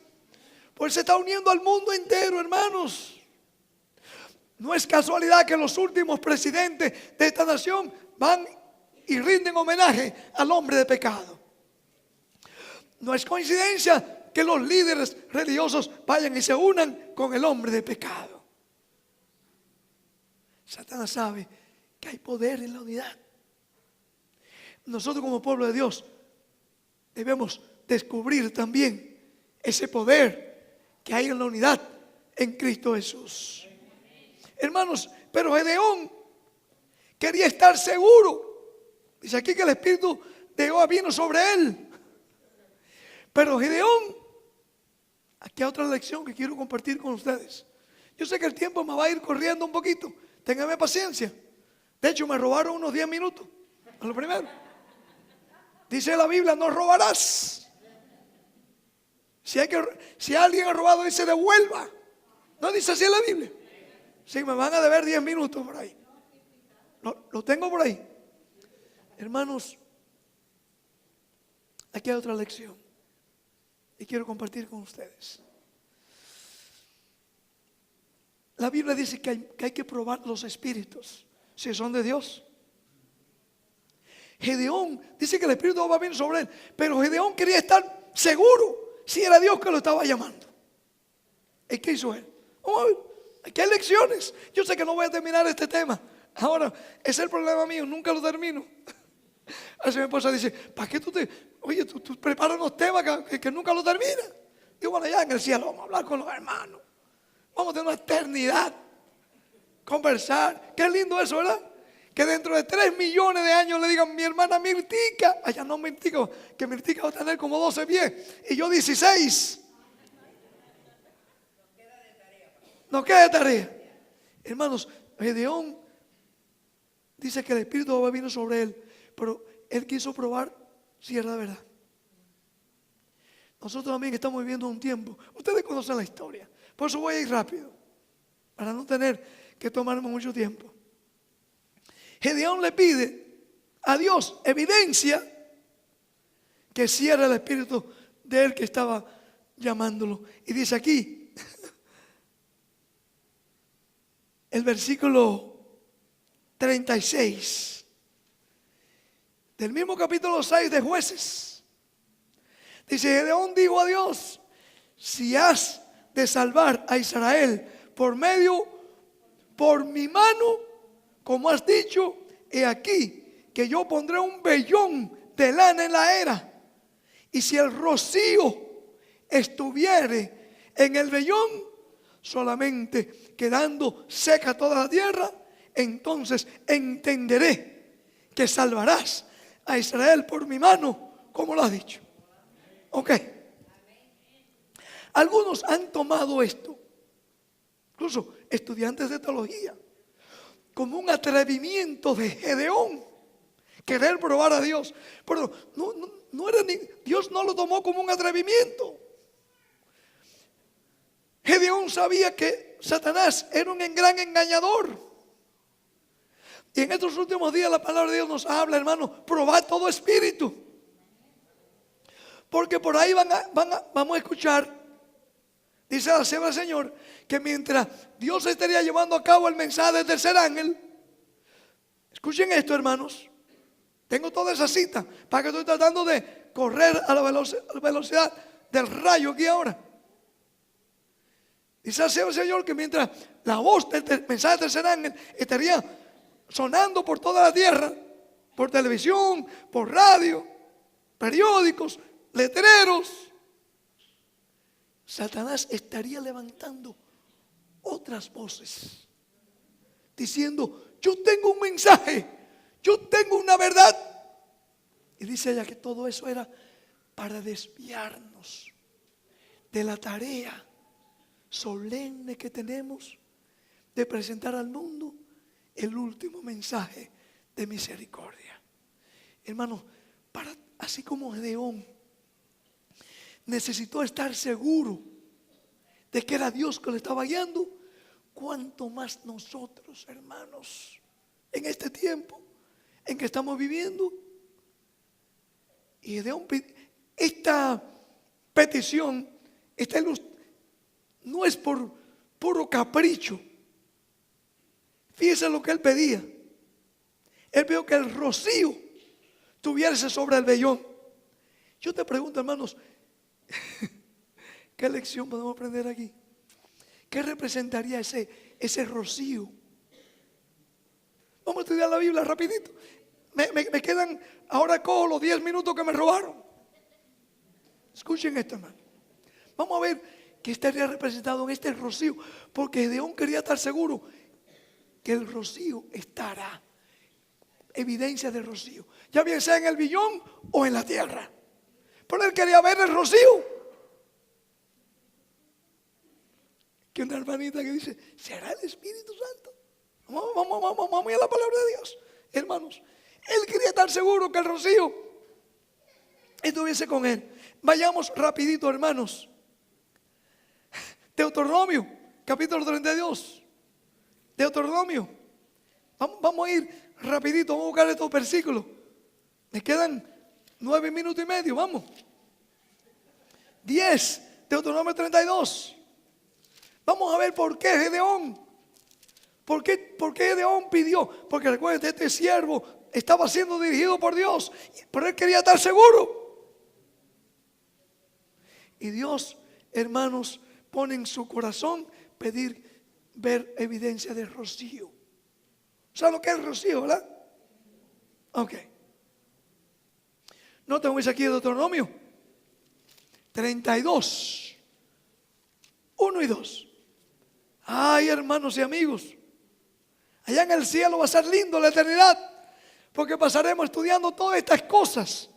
Pues se está uniendo al mundo entero, hermanos. No es casualidad que los últimos presidentes de esta nación van y rinden homenaje al hombre de pecado. No es coincidencia que los líderes religiosos vayan y se unan con el hombre de pecado. Satanás sabe que hay poder en la unidad. Nosotros como pueblo de Dios debemos descubrir también ese poder que hay en la unidad en Cristo Jesús. Hermanos, pero Gedeón quería estar seguro. Dice aquí que el Espíritu de Jehová vino sobre él. Pero Gedeón, aquí hay otra lección que quiero compartir con ustedes. Yo sé que el tiempo me va a ir corriendo un poquito. Ténganme paciencia. De hecho, me robaron unos 10 minutos. A lo primero. Dice la Biblia, no robarás. Si alguien ha robado, dice devuelva. ¿No dice así en la Biblia? Sí, me van a deber 10 minutos por ahí. Lo tengo por ahí. Hermanos, aquí hay otra lección y quiero compartir con ustedes. La Biblia dice que hay que probar los espíritus si son de Dios. Gedeón dice que el Espíritu de Jehová vino sobre él, pero Gedeón quería estar seguro si era Dios que lo estaba llamando. ¿Y qué hizo él? Vamos a ver, aquí hay lecciones. Yo sé que no voy a terminar este tema. Ahora, ese es el problema mío, nunca lo termino. Así mi esposa dice, ¿para qué tú preparas unos temas que nunca lo terminas? Digo, bueno, ya en el cielo vamos a hablar con los hermanos. Vamos a tener una eternidad. Conversar. Qué lindo eso, ¿verdad? Que dentro de 3 millones de años le digan, mi hermana Mirtica, allá no Mirtica, que Mirtica va a tener como 12 pies y yo 16. Nos queda de tarea. Hermanos, Gedeón dice que el Espíritu de Jehová vino sobre él, pero él quiso probar si era verdad. Nosotros también estamos viviendo un tiempo. Ustedes conocen la historia, por eso voy a ir rápido, para no tener que tomarme mucho tiempo. Gedeón le pide a Dios evidencia que sí era el espíritu de él que estaba llamándolo. Y dice aquí, el versículo 36 del mismo capítulo 6 de Jueces. Dice: Gedeón dijo a Dios: si has de salvar a Israel por mi mano, como has dicho, he aquí que yo pondré un vellón de lana en la era, y si el rocío estuviere en el vellón, solamente quedando seca toda la tierra, entonces entenderé que salvarás a Israel por mi mano, como lo has dicho. Ok. Algunos han tomado esto, incluso estudiantes de teología, como un atrevimiento de Gedeón, querer probar a Dios. Pero no era Dios no lo tomó como un atrevimiento. Gedeón sabía que Satanás era un gran engañador. Y en estos últimos días la palabra de Dios nos habla, hermano, probad todo espíritu. Porque por ahí vamos a escuchar, dice la sierva del Señor, que mientras Dios estaría llevando a cabo el mensaje del tercer ángel, escuchen esto, hermanos. Tengo toda esa cita para que estoy tratando de correr a la velocidad del rayo aquí ahora. Dice así el Señor que mientras la voz del mensaje del tercer ángel estaría sonando por toda la tierra, por televisión, por radio, periódicos, letreros, Satanás estaría levantando otras voces diciendo: yo tengo un mensaje, yo tengo una verdad. Y dice ella que todo eso era para desviarnos de la tarea solemne que tenemos de presentar al mundo el último mensaje de misericordia. Hermanos, así como Gedeón necesitó estar seguro de que era Dios que le estaba guiando, cuánto más nosotros, hermanos, en este tiempo en que estamos viviendo. Y Gedeón, esta petición, no es por puro capricho. Fíjense lo que él pedía. Él pidió que el rocío tuviese sobre el vellón. Yo te pregunto, hermanos, ¿qué lección podemos aprender aquí? ¿Qué representaría ese rocío? Vamos a estudiar la Biblia rapidito. Me quedan, ahora cojo los 10 minutos que me robaron. Escuchen esto, hermano. Vamos a ver qué estaría representado en este rocío, porque Gedeón quería estar seguro que el rocío estará. Evidencia del rocío, ya bien sea en el vellón o en la tierra. Pero él quería ver el rocío. Que una hermanita que dice: ¿será el Espíritu Santo? Vamos a ir a la palabra de Dios, hermanos. Él quería estar seguro que el rocío estuviese con él. Vayamos rapidito, hermanos. Deuteronomio, capítulo 32. Deuteronomio. Vamos a ir rapidito, vamos a buscar estos versículos. Me quedan 9 minutos y medio, vamos. 10, Deuteronomio 32. Vamos a ver por qué Gedeón. ¿Por qué Gedeón pidió? Porque recuerden, este siervo estaba siendo dirigido por Dios, pero él quería estar seguro. Y Dios, hermanos, pone en su corazón ver evidencia de rocío. ¿Saben lo que es rocío, verdad? Ok. No tengo aquí Deuteronomio 32, 1 y 2. Ay, hermanos y amigos, allá en el cielo va a ser lindo la eternidad, porque pasaremos estudiando todas estas cosas.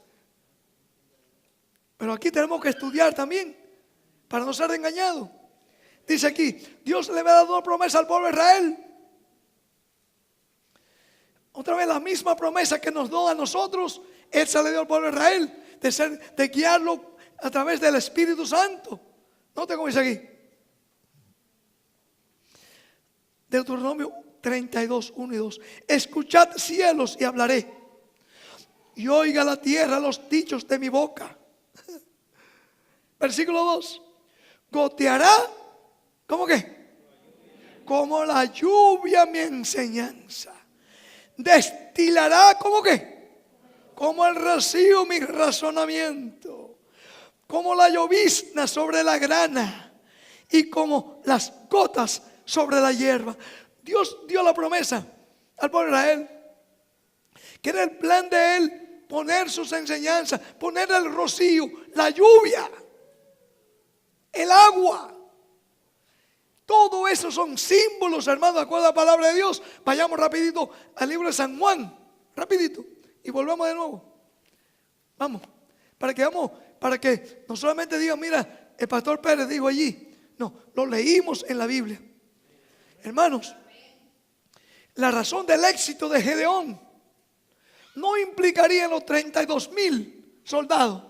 Pero aquí tenemos que estudiar también para no ser engañados. Dice aquí: Dios le había dado una promesa al pueblo de Israel. Otra vez la misma promesa que nos dio a nosotros, Él se le dio al pueblo de Israel, de guiarlo a través del Espíritu Santo. Note cómo dice aquí. Deuteronomio 32, 1 y 2. Escuchad cielos y hablaré, y oiga la tierra los dichos de mi boca. Versículo 2. Goteará, ¿cómo que? Como la lluvia mi enseñanza. Destilará, ¿cómo que? Como el rocío mi razonamiento. Como la llovizna sobre la grana, y como las gotas sobre la hierba. Dios dio la promesa al pueblo de Israel, que era el plan de Él poner sus enseñanzas, poner el rocío, la lluvia, el agua. Todo eso son símbolos, hermanos, de acuerdo a la palabra de Dios. Vayamos rapidito al libro de San Juan, rapidito, y volvamos de nuevo. Vamos, para que no solamente digan, mira, el pastor Pérez dijo allí. No, lo leímos en la Biblia. Hermanos, la razón del éxito de Gedeón no implicaría en los 32,000 soldados,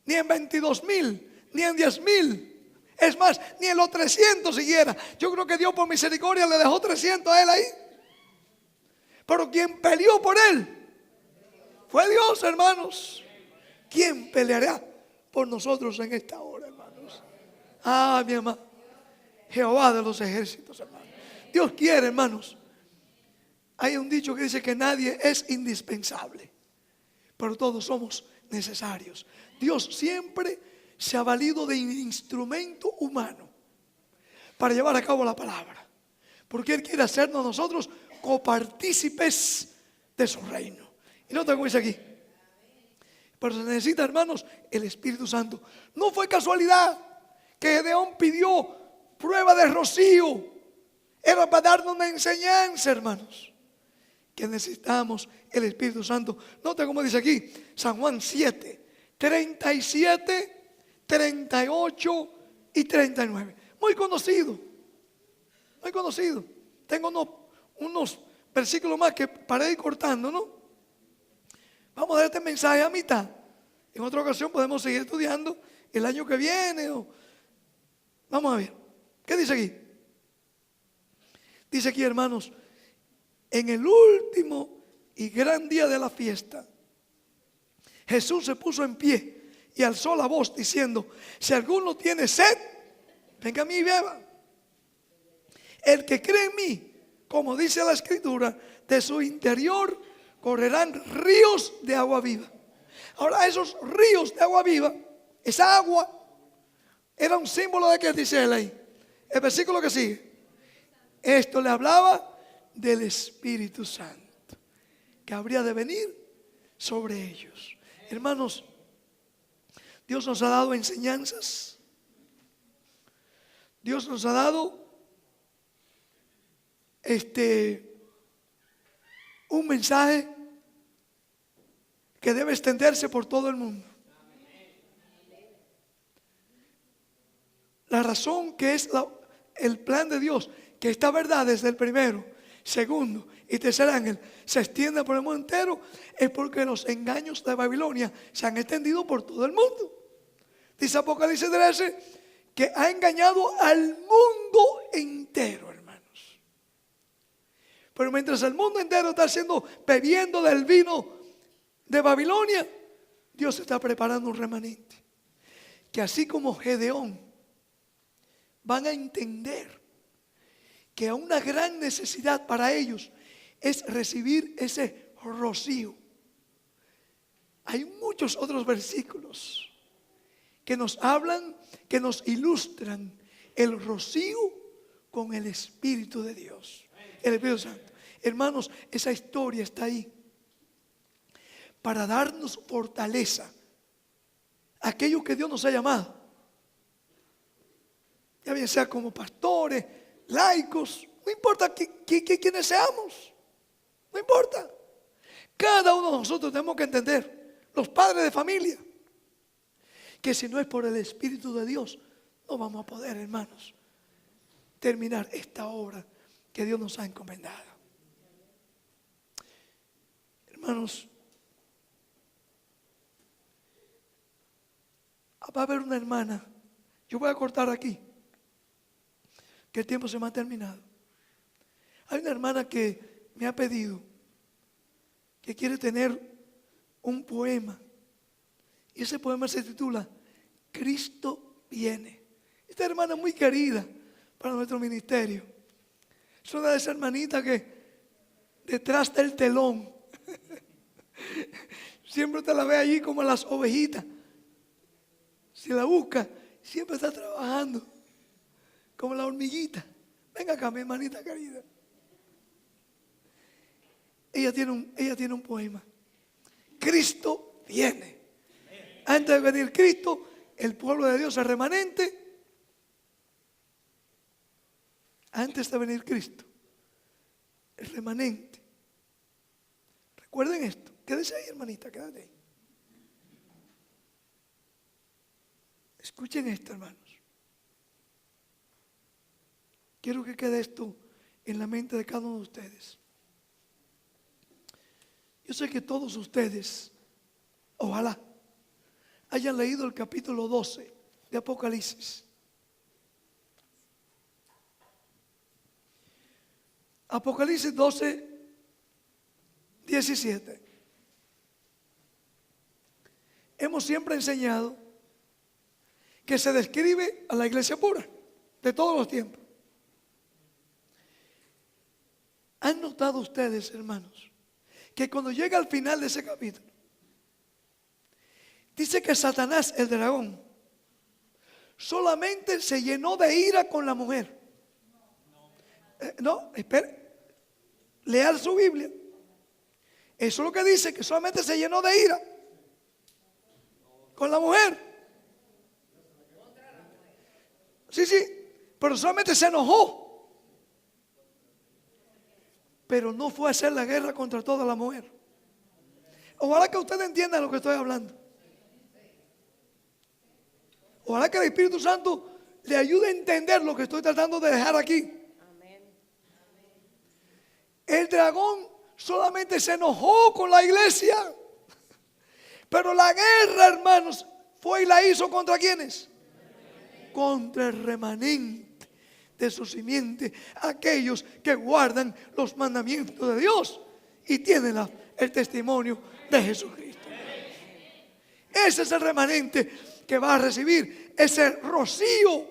ni en 22,000, ni en 10,000. Es más, ni en los 300 siquiera. Yo creo que Dios por misericordia le dejó 300 a él ahí. Pero quien peleó por él fue Dios, hermanos. ¿Quién peleará por nosotros en esta hora, hermanos? Ah, mi amado, Jehová de los ejércitos, hermanos. Dios quiere, hermanos. Hay un dicho que dice que nadie es indispensable, pero todos somos necesarios. Dios siempre se ha valido de un instrumento humano para llevar a cabo la palabra, porque Él quiere hacernos nosotros copartícipes de su reino. Y no tengo dice aquí, pero se necesita, hermanos, el Espíritu Santo. No fue casualidad que Gedeón pidió prueba de rocío. Era para darnos una enseñanza, hermanos, que necesitamos el Espíritu Santo. Nota cómo dice aquí San Juan 7, 37, 38 y 39. Muy conocido, muy conocido. Tengo unos versículos más que para ir cortando, ¿no? Vamos a dar este mensaje a mitad. En otra ocasión podemos seguir estudiando el año que viene. Vamos a ver. ¿Qué dice aquí? Dice aquí, hermanos, en el último y gran día de la fiesta, Jesús se puso en pie y alzó la voz diciendo: si alguno tiene sed, venga a mí y beba. El que cree en mí, como dice la Escritura, de su interior correrán ríos de agua viva. Ahora, esos ríos de agua viva, esa agua, era un símbolo de que dice él ahí. El versículo que sigue. Esto le hablaba del Espíritu Santo, que habría de venir sobre ellos. Hermanos, Dios nos ha dado enseñanzas. Dios nos ha dado un mensaje que debe extenderse por todo el mundo. La razón que es el plan de Dios, que esta verdad desde el primero, segundo y tercer ángel se extienda por el mundo entero, es porque los engaños de Babilonia se han extendido por todo el mundo. Dice Apocalipsis 13 que ha engañado al mundo entero, hermanos. Pero mientras el mundo entero está bebiendo del vino de Babilonia, Dios está preparando un remanente que, así como Gedeón, van a entender que una gran necesidad para ellos es recibir ese rocío. Hay muchos otros versículos que nos hablan, que nos ilustran el rocío con el Espíritu de Dios, el Espíritu Santo. Hermanos, esa historia está ahí para darnos fortaleza, aquello que Dios nos ha llamado, ya bien sea como pastores, laicos, no importa quiénes seamos, no importa. Cada uno de nosotros tenemos que entender, los padres de familia, que si no es por el Espíritu de Dios, no vamos a poder, hermanos, terminar esta obra que Dios nos ha encomendado. Hermanos, va a haber una hermana, yo voy a cortar aquí, que el tiempo se me ha terminado. Hay una hermana que me ha pedido que quiere tener un poema. Y ese poema se titula Cristo viene. Esta hermana es muy querida para nuestro ministerio. Es una de esas hermanitas que detrás del telón siempre te la ve allí como las ovejitas. Si la busca, siempre está trabajando como la hormiguita. Venga acá, mi hermanita querida. Ella tiene un poema. Cristo viene. Antes de venir Cristo, el pueblo de Dios, el remanente. Antes de venir Cristo, el remanente. Recuerden esto. Quédese ahí, hermanita, quédate ahí. Escuchen esto, hermanos. Quiero que quede esto en la mente de cada uno de ustedes. Yo sé que todos ustedes, ojalá, hayan leído el capítulo 12 de Apocalipsis. Apocalipsis 12, 17. Hemos siempre enseñado que se describe a la iglesia pura de todos los tiempos. ¿Han notado ustedes, hermanos, que cuando llega al final de ese capítulo, dice que Satanás, el dragón, solamente se llenó de ira con la mujer? No, espere, lea su Biblia. Eso es lo que dice, que solamente se llenó de ira con la mujer. Sí, pero solamente se enojó. Pero no fue a hacer la guerra contra toda la mujer. Ojalá que ustedes entiendan lo que estoy hablando. Ojalá que el Espíritu Santo le ayude a entender lo que estoy tratando de dejar aquí. El dragón solamente se enojó con la iglesia. Pero la guerra, hermanos, fue y la hizo ¿contra quiénes? Contra el remanente de su simiente, aquellos que guardan los mandamientos de Dios y tienen el testimonio de Jesucristo. Ese es el remanente que va a recibir ese rocío,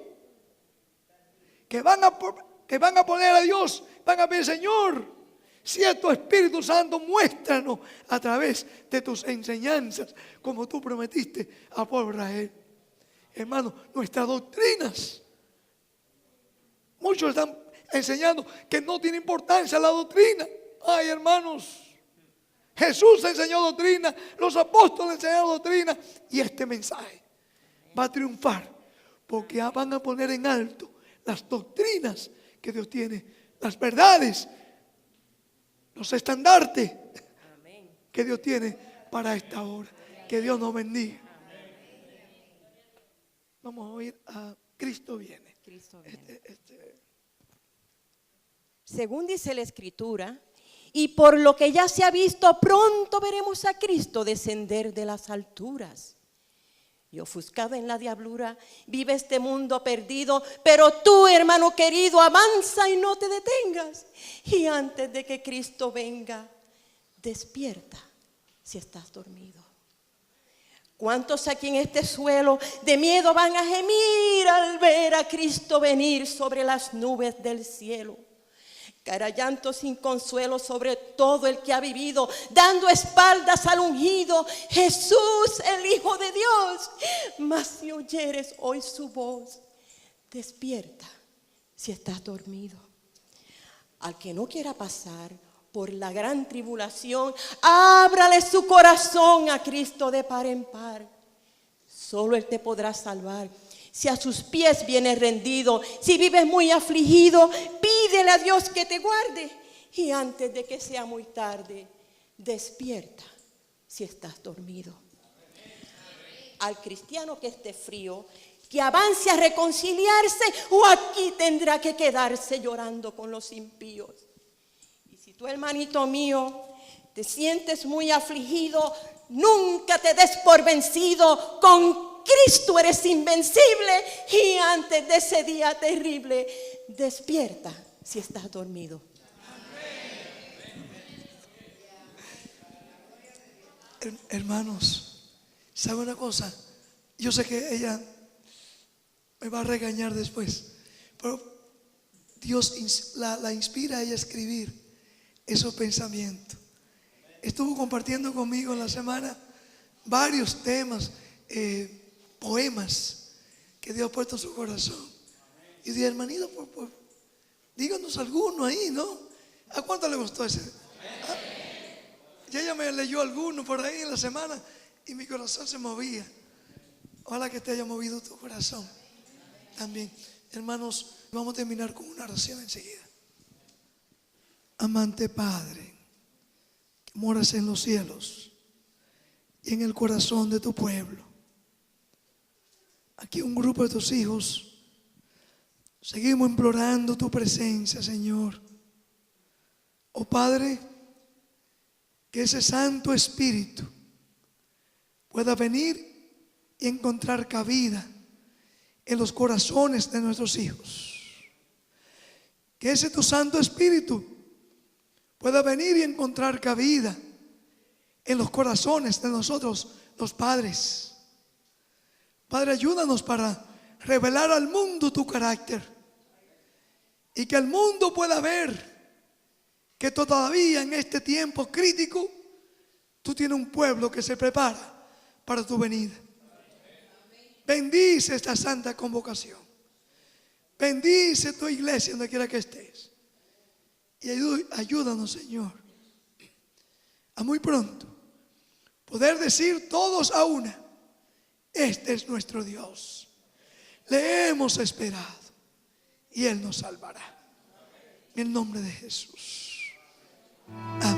que van a poner a Dios, van a pedir: Señor, si es tu Espíritu Santo, muéstranos a través de tus enseñanzas, como tú prometiste al pueblo de Israel. Hermano, nuestras doctrinas, muchos están enseñando que no tiene importancia la doctrina. Ay, hermanos, Jesús enseñó doctrina, los apóstoles enseñaron doctrina, y este mensaje va a triunfar porque van a poner en alto las doctrinas que Dios tiene, las verdades, los estandartes que Dios tiene para esta hora. Que Dios nos bendiga. Vamos a oír a Cristo viene. Cristo viene. Según dice la Escritura, y por lo que ya se ha visto, pronto veremos a Cristo descender de las alturas. Y ofuscada en la diablura, vive este mundo perdido, pero tú, hermano querido, avanza y no te detengas. Y antes de que Cristo venga, despierta si estás dormido. ¿Cuántos aquí en este suelo de miedo van a gemir al ver a Cristo venir sobre las nubes del cielo? Caerá llanto sin consuelo sobre todo el que ha vivido, dando espaldas al ungido, Jesús, el Hijo de Dios. Mas si oyeres hoy su voz, despierta si estás dormido. Al que no quiera pasar por la gran tribulación, ábrale su corazón a Cristo de par en par. Solo Él te podrá salvar. Si a sus pies vienes rendido, si vives muy afligido, pídele a Dios que te guarde. Y antes de que sea muy tarde, despierta si estás dormido. Al cristiano que esté frío, que avance a reconciliarse, o aquí tendrá que quedarse llorando con los impíos. Y si tú, hermanito mío, te sientes muy afligido, nunca te des por vencido. Con Cristo eres invencible, y antes de ese día terrible, despierta si estás dormido. Hermanos, ¿sabe una cosa? Yo sé que ella me va a regañar después, pero Dios la inspira a ella a escribir esos pensamientos. Estuvo compartiendo conmigo en la semana varios temas, poemas que Dios ha puesto en su corazón. Y dije, hermanito, díganos alguno ahí, ¿no? ¿A cuánto le gustó ese? ¿Ah? Ya ella me leyó alguno por ahí en la semana y mi corazón se movía. Ojalá que te haya movido tu corazón también. Hermanos, vamos a terminar con una oración enseguida. Amante Padre, que moras en los cielos y en el corazón de tu pueblo. Aquí un grupo de tus hijos seguimos implorando tu presencia, Señor. Oh Padre, que ese Santo Espíritu pueda venir y encontrar cabida en los corazones de nuestros hijos. Que ese tu Santo Espíritu pueda venir y encontrar cabida en los corazones de nosotros, los padres. Padre, ayúdanos para revelar al mundo tu carácter y que el mundo pueda ver que todavía en este tiempo crítico tú tienes un pueblo que se prepara para tu venida. Bendice esta santa convocación. Bendice tu iglesia donde quiera que estés. Y ayúdanos, Señor, a muy pronto poder decir todos a una: este es nuestro Dios. Le hemos esperado y Él nos salvará. En el nombre de Jesús. Amén.